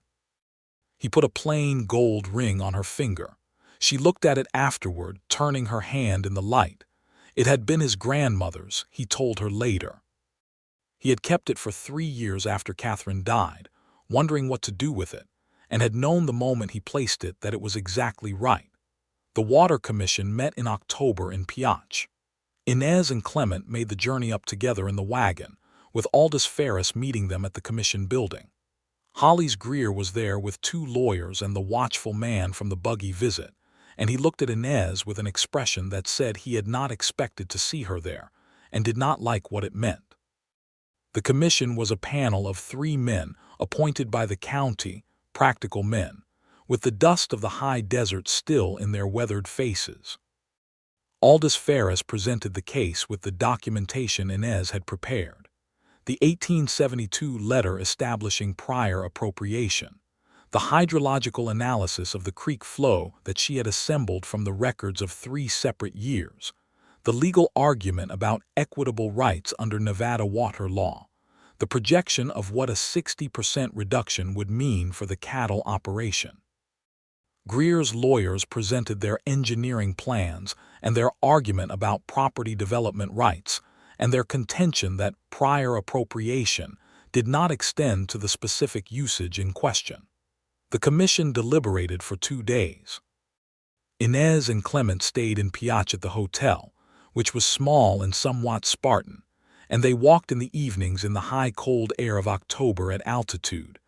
Speaker 1: He put a plain gold ring on her finger. She looked at it afterward, turning her hand in the light. It had been his grandmother's, he told her later. He had kept it for 3 years after Catherine died, wondering what to do with it, and had known the moment he placed it that it was exactly right. The Water Commission met in October in Piach. Inez and Clement made the journey up together in the wagon, with Aldous Ferris meeting them at the Commission building. Hollis Greer was there with 2 lawyers and the watchful man from the buggy visit, and he looked at Inez with an expression that said he had not expected to see her there, and did not like what it meant. The commission was a panel of 3 men appointed by the county, practical men, with the dust of the high desert still in their weathered faces. Aldous Ferris presented the case with the documentation Inez had prepared. The 1872 letter establishing prior appropriation, the hydrological analysis of the creek flow that she had assembled from the records of 3 separate years, the legal argument about equitable rights under Nevada water law, the projection of what a 60% reduction would mean for the cattle operation. Greer's lawyers presented their engineering plans and their argument about property development rights, and their contention that prior appropriation did not extend to the specific usage in question. The commission deliberated for 2 days. Inez and Clement stayed in Piach at the hotel, which was small and somewhat Spartan, and they walked in the evenings in the high cold air of October at altitude,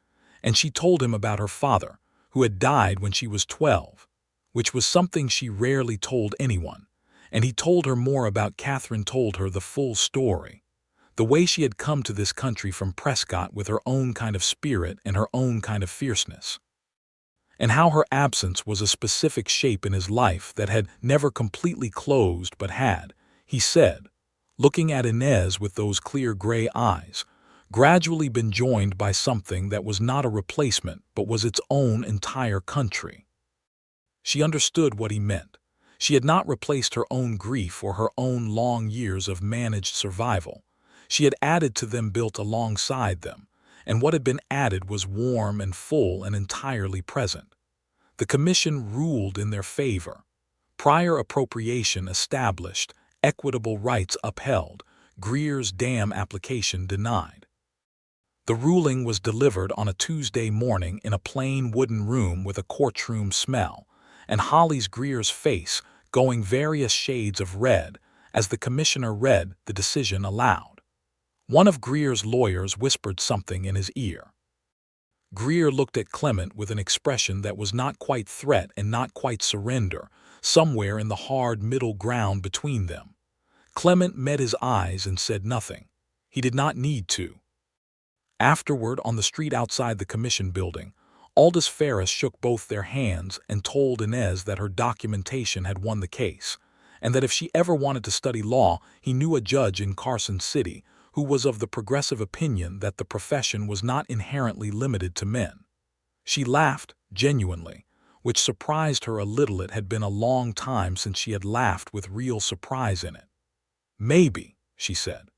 Speaker 1: and she told him about her father, who had died when she was 12, which was something she rarely told anyone, and he told her more about Catherine told her the full story, the way she had come to this country from Prescott with her own kind of spirit and her own kind of fierceness, and how her absence was a specific shape in his life that had never completely closed but had, he said, looking at Inez with those clear gray eyes, gradually been joined by something that was not a replacement but was its own entire country. She understood what he meant. She had not replaced her own grief or her own long years of managed survival. She had added to them, built alongside them, and what had been added was warm and full and entirely present. The commission ruled in their favor. Prior appropriation established, equitable rights upheld, Greer's dam application denied. The ruling was delivered on a Tuesday morning in a plain wooden room with a courtroom smell, and Holly's Greer's face going various shades of red as the commissioner read the decision aloud. One of Greer's lawyers whispered something in his ear. Greer looked at Clement with an expression that was not quite threat and not quite surrender, somewhere in the hard middle ground between them. Clement met his eyes and said nothing. He did not need to. Afterward, on the street outside the commission building, Aldous Ferris shook both their hands and told Inez that her documentation had won the case, and that if she ever wanted to study law, he knew a judge in Carson City who was of the progressive opinion that the profession was not inherently limited to men. She laughed, genuinely, which surprised her a little. It had been a long time since she had laughed with real surprise in it. "Maybe," she said.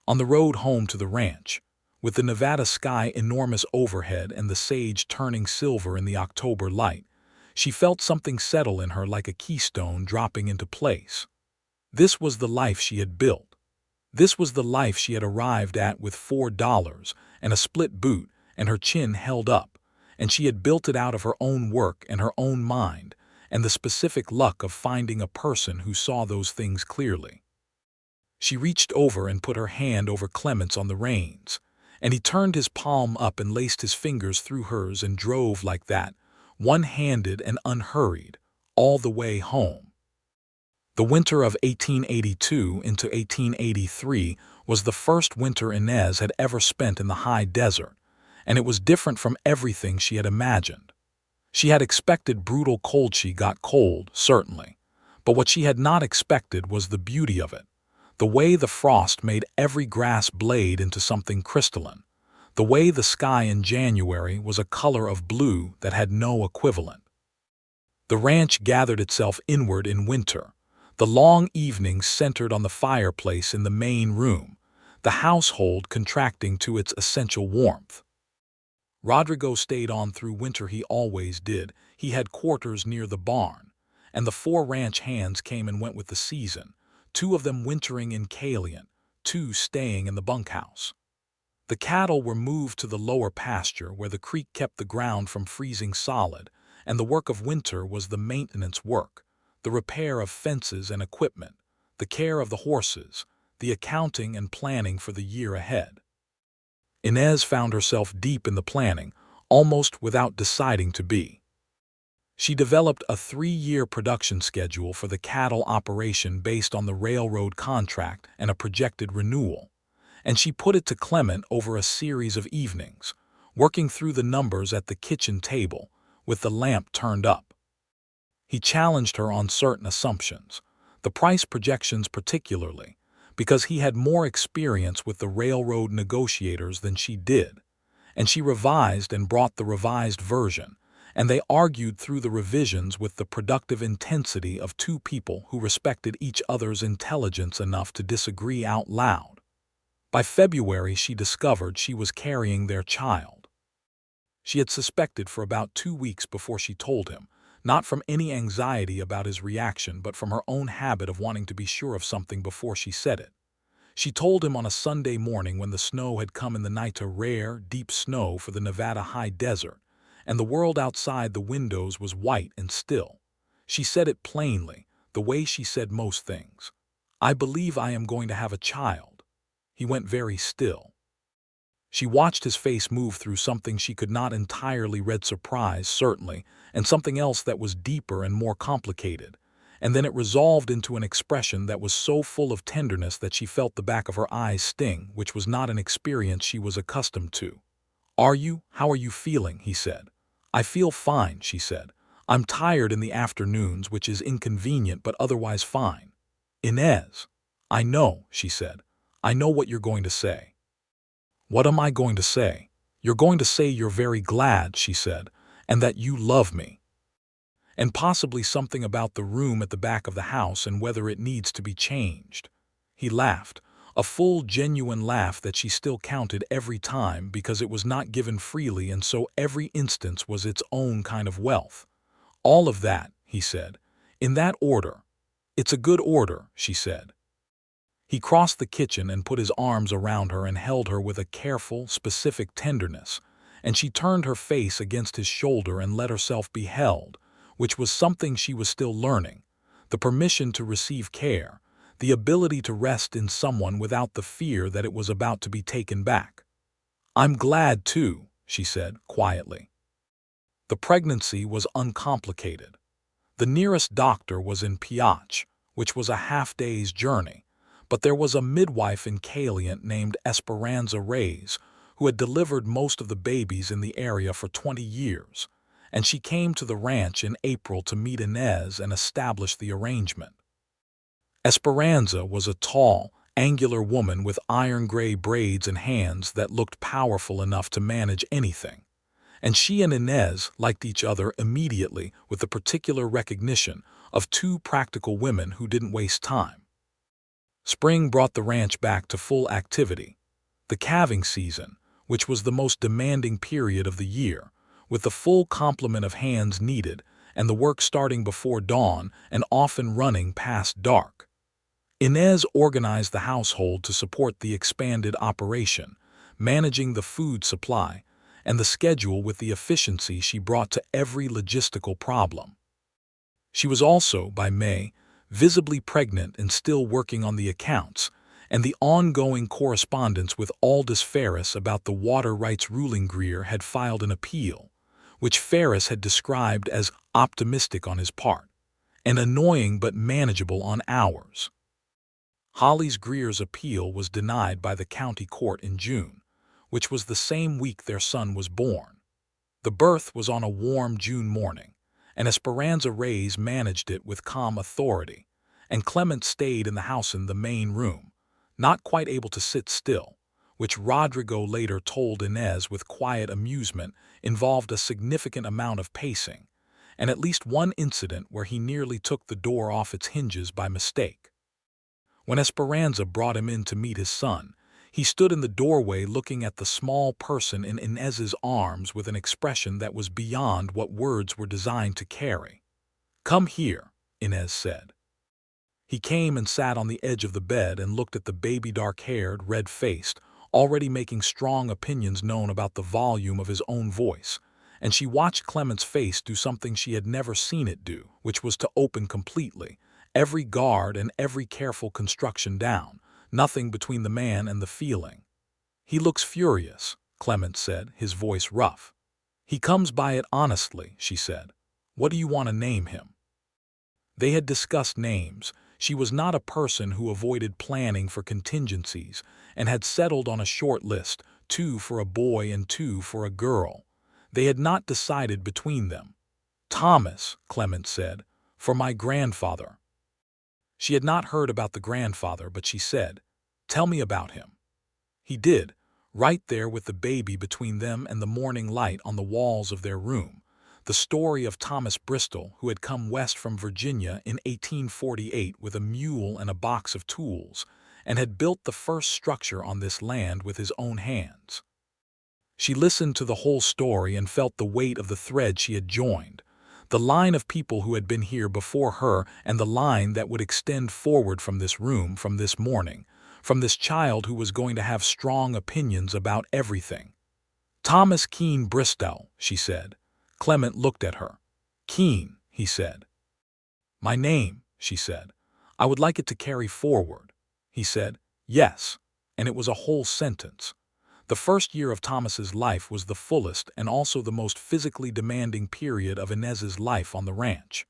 Speaker 1: On the road home to the ranch, with the Nevada sky enormous overhead and the sage turning silver in the October light, she felt something settle in her like a keystone dropping into place. This was the life she had built. This was the life she had arrived at with $4 and a split boot and her chin held up, and she had built it out of her own work and her own mind and the specific luck of finding a person who saw those things clearly. She reached over and put her hand over Clement's on the reins, and he turned his palm up and laced his fingers through hers and drove like that, one-handed and unhurried, all the way home. The winter of 1882 into 1883 was the first winter Inez had ever spent in the high desert, and it was different from everything she had imagined. She had expected brutal cold. She got cold, certainly, but what she had not expected was the beauty of it. The way the frost made every grass blade into something crystalline. The way the sky in January was a color of blue that had no equivalent. The ranch gathered itself inward in winter. The long evenings centered on the fireplace in the main room, the household contracting to its essential warmth. Rodrigo stayed on through winter. He always did. He had quarters near the barn, and the 4 ranch hands came and went with the season, 2 of them wintering in Clement, 2 staying in the bunkhouse. The cattle were moved to the lower pasture where the creek kept the ground from freezing solid, and the work of winter was the maintenance work, the repair of fences and equipment, the care of the horses, the accounting and planning for the year ahead. Inez found herself deep in the planning, almost without deciding to be. She developed a 3-year production schedule for the cattle operation based on the railroad contract and a projected renewal, and she put it to Clement over a series of evenings, working through the numbers at the kitchen table, with the lamp turned up. He challenged her on certain assumptions, the price projections particularly, because he had more experience with the railroad negotiators than she did, and she revised and brought the revised version, and they argued through the revisions with the productive intensity of 2 people who respected each other's intelligence enough to disagree out loud. By February, she discovered she was carrying their child. She had suspected for about 2 weeks before she told him, not from any anxiety about his reaction but from her own habit of wanting to be sure of something before she said it. She told him on a Sunday morning when the snow had come in the night, a rare, deep snow for the Nevada high desert, and the world outside the windows was white and still. She said it plainly, the way she said most things. "I believe I am going to have a child." He went very still. She watched his face move through something she could not entirely read, surprise, certainly, and something else that was deeper and more complicated, and then it resolved into an expression that was so full of tenderness that she felt the back of her eyes sting, which was not an experience she was accustomed to. How are you feeling?" he said. "I feel fine," she said. "I'm tired in the afternoons, which is inconvenient, but otherwise fine." "Inez." "I know," she said. "I know what you're going to say." What am I going to say? You're going to say you're very glad, she said, and that you love me. And possibly something about the room at the back of the house and whether it needs to be changed. He laughed, a full, genuine laugh that she still counted every time because it was not given freely and so every instance was its own kind of wealth. All of that, he said. In that order. It's a good order, she said. He crossed the kitchen and put his arms around her and held her with a careful, specific tenderness, and she turned her face against his shoulder and let herself be held, which was something she was still learning, the permission to receive care, the ability to rest in someone without the fear that it was about to be taken back. I'm glad too, she said quietly. The pregnancy was uncomplicated. The nearest doctor was in Piach, which was a half-day's journey, but there was a midwife in Clement named Esperanza Reyes, who had delivered most of the babies in the area for 20 years, and she came to the ranch in April to meet Inez and establish the arrangement. Esperanza was a tall, angular woman with iron-gray braids and hands that looked powerful enough to manage anything, and she and Inez liked each other immediately with the particular recognition of two practical women who didn't waste time. Spring brought the ranch back to full activity. The calving season, which was the most demanding period of the year, with the full complement of hands needed and the work starting before dawn and often running past dark. Inez organized the household to support the expanded operation, managing the food supply and the schedule with the efficiency she brought to every logistical problem. She was also, by May, visibly pregnant and still working on the accounts, and the ongoing correspondence with Aldous Ferris about the water rights ruling. Greer had filed an appeal, which Ferris had described as optimistic on his part, and annoying but manageable on ours. Holly's Greer's appeal was denied by the county court in June, which was the same week their son was born. The birth was on a warm June morning, and Esperanza Reyes managed it with calm authority, and Clement stayed in the house in the main room, not quite able to sit still, which Rodrigo later told Inez with quiet amusement involved a significant amount of pacing, and at least one incident where he nearly took the door off its hinges by mistake. When Esperanza brought him in to meet his son, he stood in the doorway looking at the small person in Inez's arms with an expression that was beyond what words were designed to carry. "Come here," Inez said. He came and sat on the edge of the bed and looked at the baby, dark-haired, red-faced, already making strong opinions known about the volume of his own voice, and she watched Clement's face do something she had never seen it do, which was to open completely, every guard and every careful construction down, nothing between the man and the feeling. "He looks furious," Clement said, his voice rough. "He comes by it honestly," she said. "What do you want to name him?" They had discussed names. She was not a person who avoided planning for contingencies and had settled on a short list, 2 for a boy and 2 for a girl. They had not decided between them. "Thomas," Clement said, "for my grandfather." She had not heard about the grandfather, but she said, "Tell me about him." He did, right there with the baby between them and the morning light on the walls of their room, the story of Thomas Bristol, who had come west from Virginia in 1848 with a mule and a box of tools, and had built the first structure on this land with his own hands. She listened to the whole story and felt the weight of the thread she had joined, the line of people who had been here before her and the line that would extend forward from this room, from this morning, from this child who was going to have strong opinions about everything. "Thomas Keene Bristol," she said. Clement looked at her. "Keene," he said. "My name," she said. "I would like it to carry forward." He said, "Yes," and it was a whole sentence. The first year of Thomas's life was the fullest and also the most physically demanding period of Inez's life on the ranch.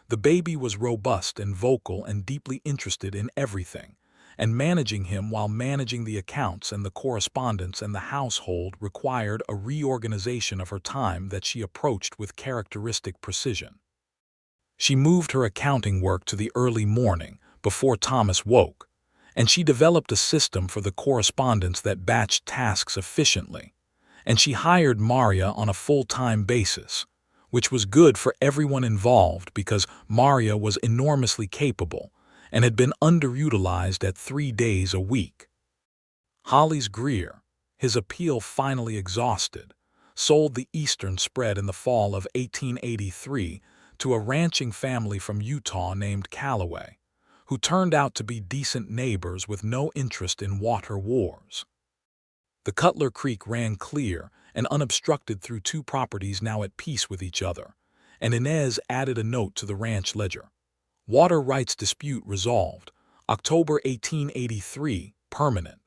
Speaker 1: The baby was robust and vocal and deeply interested in everything, and managing him while managing the accounts and the correspondence and the household required a reorganization of her time that she approached with characteristic precision. She moved her accounting work to the early morning, before Thomas woke, And she developed a system for the correspondence that batched tasks efficiently. And she hired Maria on a full-time basis, which was good for everyone involved because Maria was enormously capable and had been underutilized at 3 days a week. Hollis Greer, his appeal finally exhausted, sold the Eastern spread in the fall of 1883 to a ranching family from Utah named Callaway, who turned out to be decent neighbors with no interest in water wars. The Cutler Creek ran clear and unobstructed through 2 properties now at peace with each other, and Inez added a note to the ranch ledger. Water rights dispute resolved, October 1883, permanent.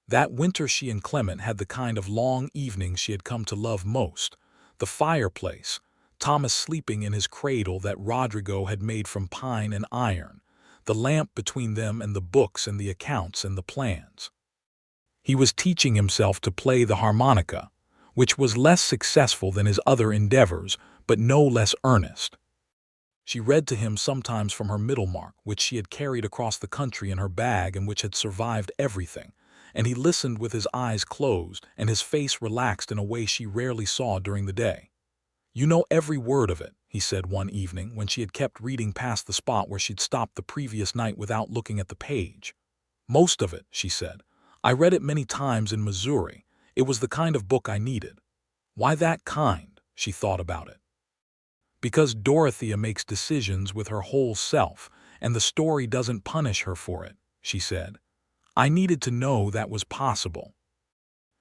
Speaker 1: That winter she and Clement had the kind of long evenings she had come to love most. The fireplace, Thomas sleeping in his cradle that Rodrigo had made from pine and iron, the lamp between them and the books and the accounts and the plans. He was teaching himself to play the harmonica, which was less successful than his other endeavors, but no less earnest. She read to him sometimes from her Middlemark, which she had carried across the country in her bag and which had survived everything, and he listened with his eyes closed and his face relaxed in a way she rarely saw during the day. "You know every word of it," he said one evening when she had kept reading past the spot where she'd stopped the previous night without looking at the page. "Most of it," she said. "I read it many times in Missouri. It was the kind of book I needed." Why that kind? She thought about it. Because Dorothea makes decisions with her whole self, and the story doesn't punish her for it, she said. I needed to know that was possible.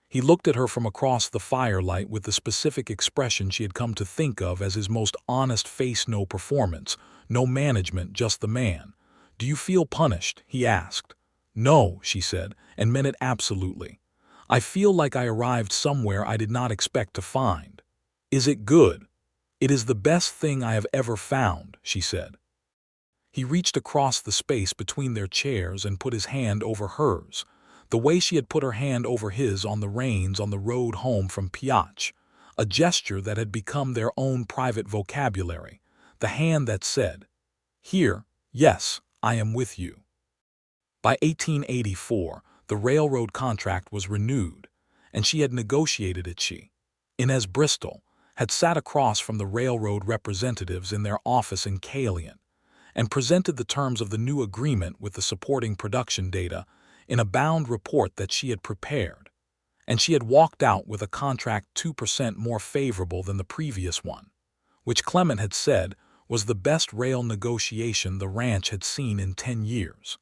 Speaker 1: He looked at her from across the firelight with the specific expression she had come to think of as his most honest face. No performance, no management, just the man. "Do you feel punished?" he asked. "No," she said, and meant it absolutely. "I feel like I arrived somewhere I did not expect to find." "Is it good?" "It is the best thing I have ever found," she said. He reached across the space between their chairs and put his hand over hers, the way she had put her hand over his on the reins on the road home from Piach, a gesture that had become their own private vocabulary, the hand that said, "Here, yes, I am with you." By 1884, the railroad contract was renewed, and she had negotiated it. She, Inez Bristol, had sat across from the railroad representatives in their office in Clement and presented the terms of the new agreement with the supporting production data in a bound report that she had prepared, and she had walked out with a contract 2% more favorable than the previous one, which Clement had said was the best rail negotiation the ranch had seen in 10 years.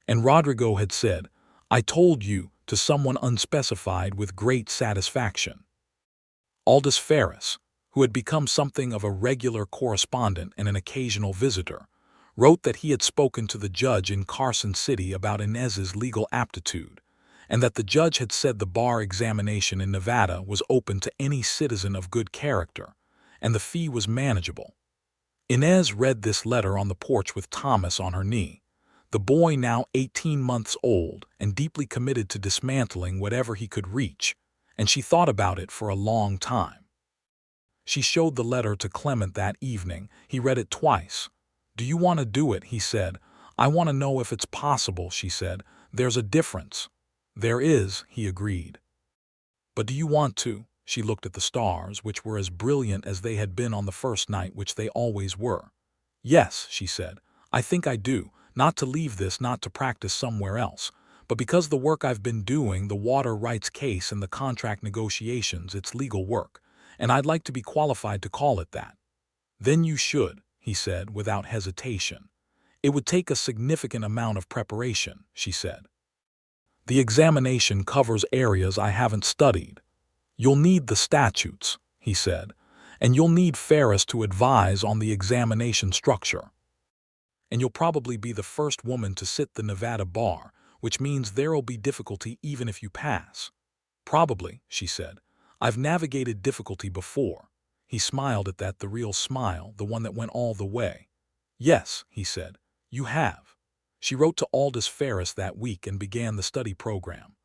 Speaker 1: And Rodrigo had said, "I told you," to someone unspecified with great satisfaction. Aldous Ferris, who had become something of a regular correspondent and an occasional visitor, wrote that he had spoken to the judge in Carson City about Inez's legal aptitude, and that the judge had said the bar examination in Nevada was open to any citizen of good character, and the fee was manageable. Inez read this letter on the porch with Thomas on her knee, the boy now 18 months old and deeply committed to dismantling whatever he could reach, and she thought about it for a long time. She showed the letter to Clement that evening. He read it twice. "Do you want to do it?" he said. "I want to know if it's possible," she said. "There's a difference." "There is," he agreed. "But do you want to?" She looked at the stars, which were as brilliant as they had been on the first night, which they always were. "Yes," she said. "I think I do. Not to leave this, not to practice somewhere else, but because the work I've been doing, the water rights case and the contract negotiations, it's legal work, and I'd like to be qualified to call it that." "Then you should," he said without hesitation. "It would take a significant amount of preparation," she said. "The examination covers areas I haven't studied." "You'll need the statutes," he said, "and you'll need Ferris to advise on the examination structure. And you'll probably be the first woman to sit the Nevada bar, which means there'll be difficulty even if you pass." "Probably," she said. "I've navigated difficulty before." He smiled at that, the real smile, the one that went all the way. "Yes," he said, "you have." She wrote to Aldous Ferris that week and began the study program.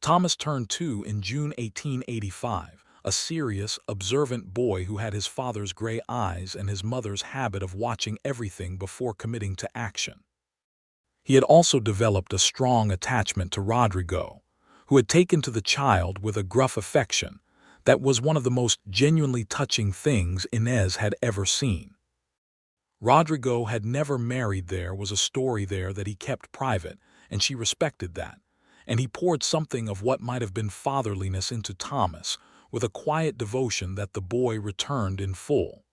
Speaker 1: Thomas turned 2 in June 1885, a serious, observant boy who had his father's gray eyes and his mother's habit of watching everything before committing to action. He had also developed a strong attachment to Rodrigo, who had taken to the child with a gruff affection that was one of the most genuinely touching things Inez had ever seen. Rodrigo had never married. There was a story there that he kept private, and she respected that, and he poured something of what might have been fatherliness into Thomas, with a quiet devotion that the boy returned in full.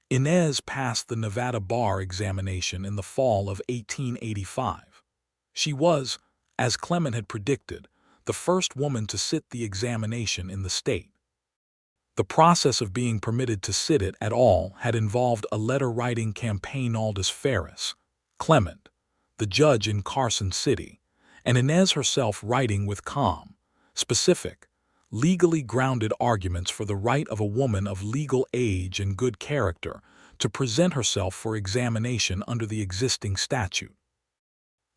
Speaker 1: Inez passed the Nevada bar examination in the fall of 1885. She was, as Clement had predicted, the first woman to sit the examination in the state. The process of being permitted to sit it at all had involved a letter-writing campaign. Aldous Ferris, Clement, the judge in Carson City, and Inez herself writing with calm, specific, legally grounded arguments for the right of a woman of legal age and good character to present herself for examination under the existing statute.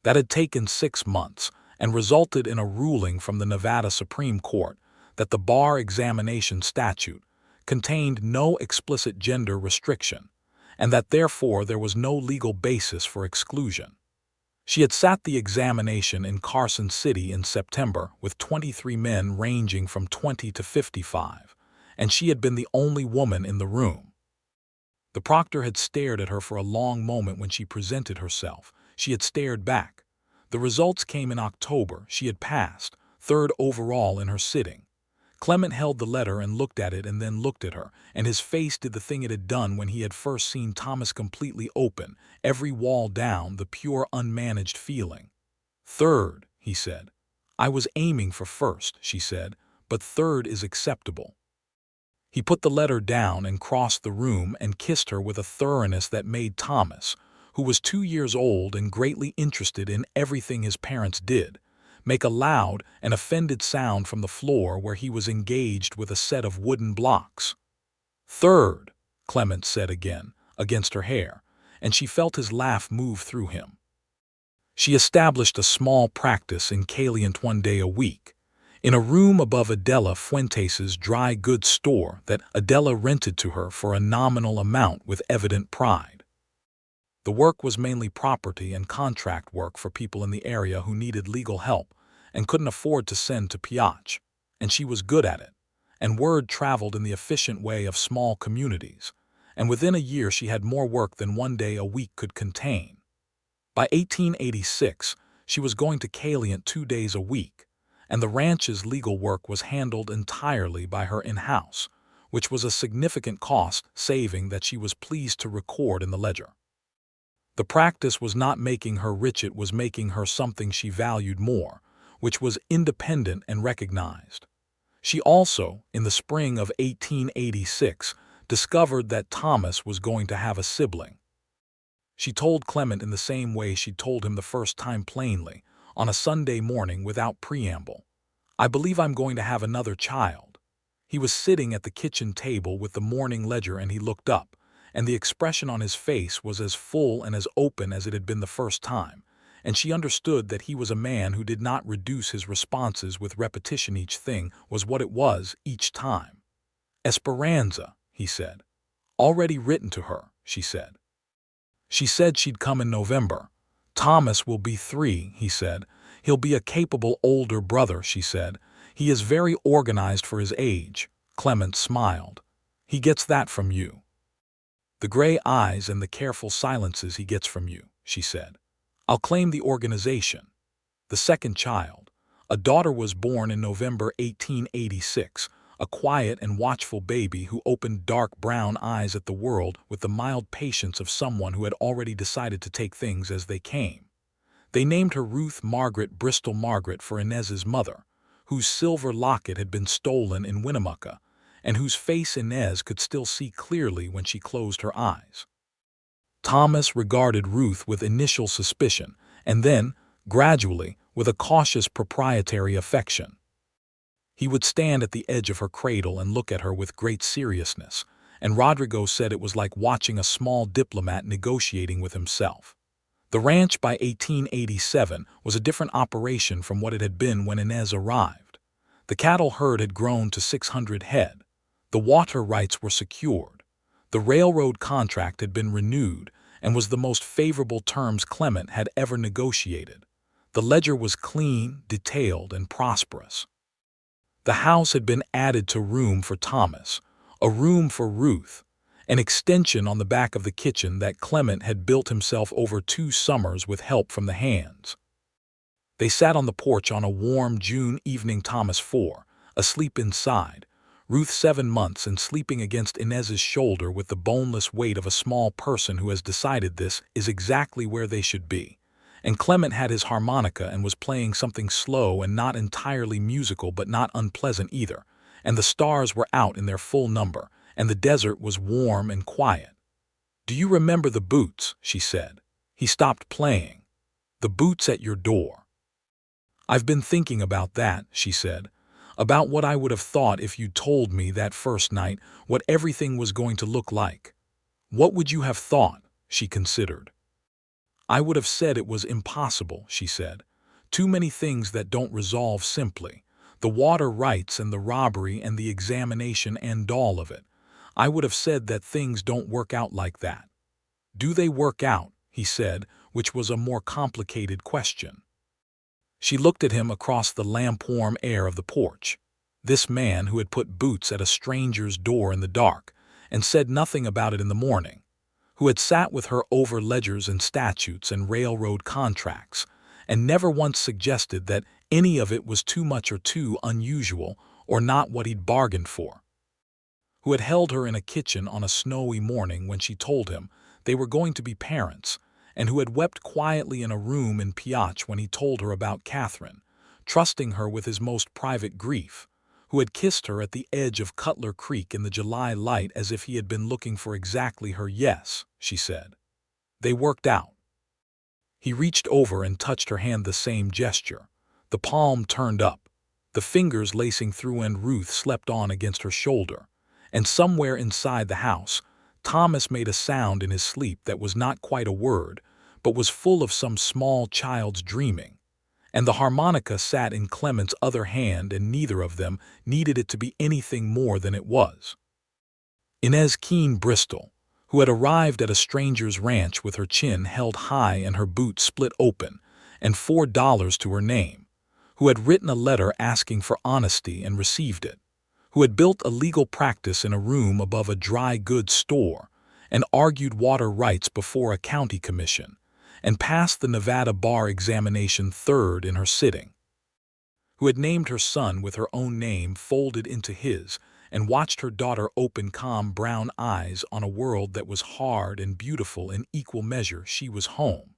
Speaker 1: That had taken 6 months and resulted in a ruling from the Nevada Supreme Court that the bar examination statute contained no explicit gender restriction, and that therefore there was no legal basis for exclusion. She had sat the examination in Carson City in September with 23 men ranging from 20 to 55, and she had been the only woman in the room. The proctor had stared at her for a long moment when she presented herself. She had stared back. The results came in October. She had passed, 3rd overall in her sitting. Clement held the letter and looked at it and then looked at her, and his face did the thing it had done when he had first seen Thomas, completely open, every wall down, the pure unmanaged feeling. 3rd, he said. I was aiming for 1st, she said, but 3rd is acceptable. He put the letter down and crossed the room and kissed her with a thoroughness that made Thomas, who was 2 years old and greatly interested in everything his parents did, make a loud and offended sound from the floor where he was engaged with a set of wooden blocks. 3rd, Clement said again, against her hair, and she felt his laugh move through him. She established a small practice in Clement 1 day a week, in a room above Adela Fuentes's dry goods store that Adela rented to her for a nominal amount with evident pride. The work was mainly property and contract work for people in the area who needed legal help and couldn't afford to send to Piach, and she was good at it, and word traveled in the efficient way of small communities, and within a year she had more work than 1 day a week could contain. By 1886, she was going to Clement 2 days a week, and the ranch's legal work was handled entirely by her in-house, which was a significant cost saving that she was pleased to record in the ledger. The practice was not making her rich, it was making her something she valued more, which was independent and recognized. She also, in the spring of 1886, discovered that Thomas was going to have a sibling. She told Clement in the same way she'd told him the first time, plainly, on a Sunday morning without preamble. I believe I'm going to have another child. He was sitting at the kitchen table with the morning ledger and he looked up, and the expression on his face was as full and as open as it had been the first time, and she understood that he was a man who did not reduce his responses with repetition. Each thing was what it was each time. Esperanza, he said. Already written to her, she said. She said she'd come in November. Thomas will be 3, he said. He'll be a capable older brother, she said. He is very organized for his age. Clement smiled. He gets that from you. The gray eyes and the careful silences he gets from you, she said. I'll claim the organization. The second child, a daughter, was born in November 1886, a quiet and watchful baby who opened dark brown eyes at the world with the mild patience of someone who had already decided to take things as they came. They named her Ruth Margaret Bristol Margaret for Inez's mother, whose silver locket had been stolen in Winnemucca, and whose face Inez could still see clearly when she closed her eyes. Thomas regarded Ruth with initial suspicion, and then, gradually, with a cautious proprietary affection. He would stand at the edge of her cradle and look at her with great seriousness, and Rodrigo said it was like watching a small diplomat negotiating with himself. The ranch by 1887 was a different operation from what it had been when Inez arrived. The cattle herd had grown to 600 head. The water rights were secured. The railroad contract had been renewed, and was the most favorable terms Clement had ever negotiated. The ledger was clean, detailed, and prosperous. The house had been added to room for Thomas, a room for Ruth, an extension on the back of the kitchen that Clement had built himself over 2 summers with help from the hands. They sat on the porch on a warm June evening, Thomas 4, asleep inside, Ruth 7 months and sleeping against Inez's shoulder with the boneless weight of a small person who has decided this is exactly where they should be. And Clement had his harmonica and was playing something slow and not entirely musical but not unpleasant either, and the stars were out in their full number, and the desert was warm and quiet. "Do you remember the boots?" she said. He stopped playing. "The boots at your door." "I've been thinking about that," she said, "about what I would have thought if you'd told me that first night what everything was going to look like." "What would you have thought?" she considered. "I would have said it was impossible," she said. "Too many things that don't resolve simply. The water rights and the robbery and the examination and all of it. I would have said that things don't work out like that." "Do they work out?" he said, which was a more complicated question. She looked at him across the lamp-warm air of the porch. This man who had put boots at a stranger's door in the dark and said nothing about it in the morning, who had sat with her over ledgers and statutes and railroad contracts, and never once suggested that any of it was too much or too unusual or not what he'd bargained for, who had held her in a kitchen on a snowy morning when she told him they were going to be parents, and who had wept quietly in a room in Piatch when he told her about Catherine, trusting her with his most private grief, who had kissed her at the edge of Cutler Creek in the July light as if he had been looking for exactly her yes, she said. They worked out. He reached over and touched her hand, the same gesture, the palm turned up, the fingers lacing through, and Ruth slept on against her shoulder, and somewhere inside the house, Thomas made a sound in his sleep that was not quite a word, but was full of some small child's dreaming. And the harmonica sat in Clement's other hand, and neither of them needed it to be anything more than it was. Inez Keene, Bristol, who had arrived at a stranger's ranch with her chin held high and her boot split open, and $4 to her name, who had written a letter asking for honesty and received it, who had built a legal practice in a room above a dry goods store, and argued water rights before a county commission, and passed the Nevada bar examination third in her sitting, who had named her son with her own name folded into his, and watched her daughter open calm brown eyes on a world that was hard and beautiful in equal measure. She was home.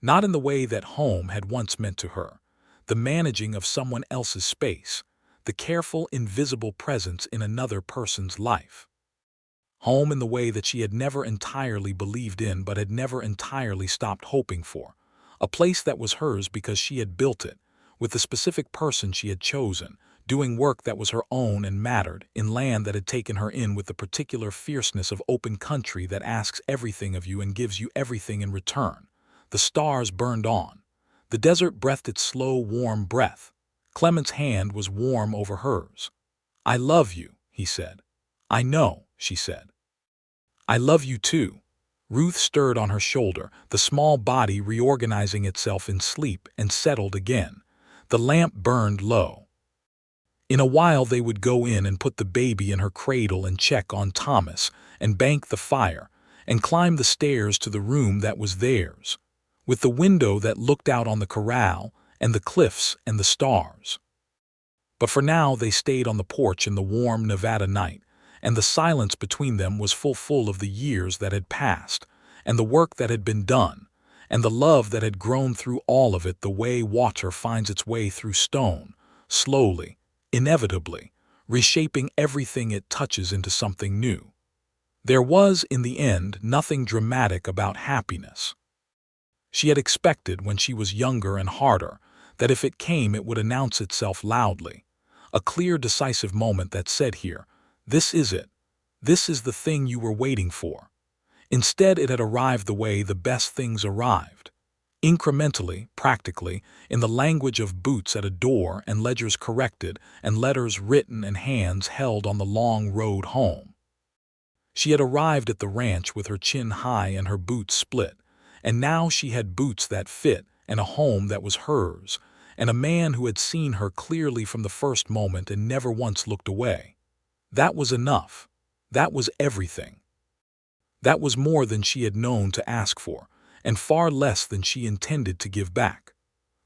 Speaker 1: Not in the way that home had once meant to her, the managing of someone else's space, the careful, invisible presence in another person's life. Home in the way that she had never entirely believed in but had never entirely stopped hoping for, a place that was hers because she had built it, with the specific person she had chosen, doing work that was her own and mattered, in land that had taken her in with the particular fierceness of open country that asks everything of you and gives you everything in return. The stars burned on. The desert breathed its slow, warm breath. Clement's hand was warm over hers. "I love you," he said. "I know," she said. "I love you too." Ruth stirred on her shoulder, the small body reorganizing itself in sleep, and settled again. The lamp burned low. In a while they would go in and put the baby in her cradle and check on Thomas and bank the fire and climb the stairs to the room that was theirs, with the window that looked out on the corral and the cliffs and the stars. But for now they stayed on the porch in the warm Nevada night, and the silence between them was full of the years that had passed, and the work that had been done, and the love that had grown through all of it, the way water finds its way through stone, slowly, inevitably, reshaping everything it touches into something new. There was, in the end, nothing dramatic about happiness. She had expected, when she was younger and harder, that if it came it would announce itself loudly, a clear, decisive moment that said, "Here, this is it. This is the thing you were waiting for." Instead, it had arrived the way the best things arrived. Incrementally, practically, in the language of boots at a door and ledgers corrected and letters written and hands held on the long road home. She had arrived at the ranch with her chin high and her boots split, and now she had boots that fit and a home that was hers, and a man who had seen her clearly from the first moment and never once looked away. That was enough. That was everything. That was more than she had known to ask for, and far less than she intended to give back.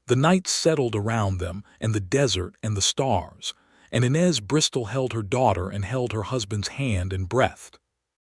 Speaker 1: The night settled around them, and the desert and the stars, and Inez Bristol held her daughter and held her husband's hand and breathed.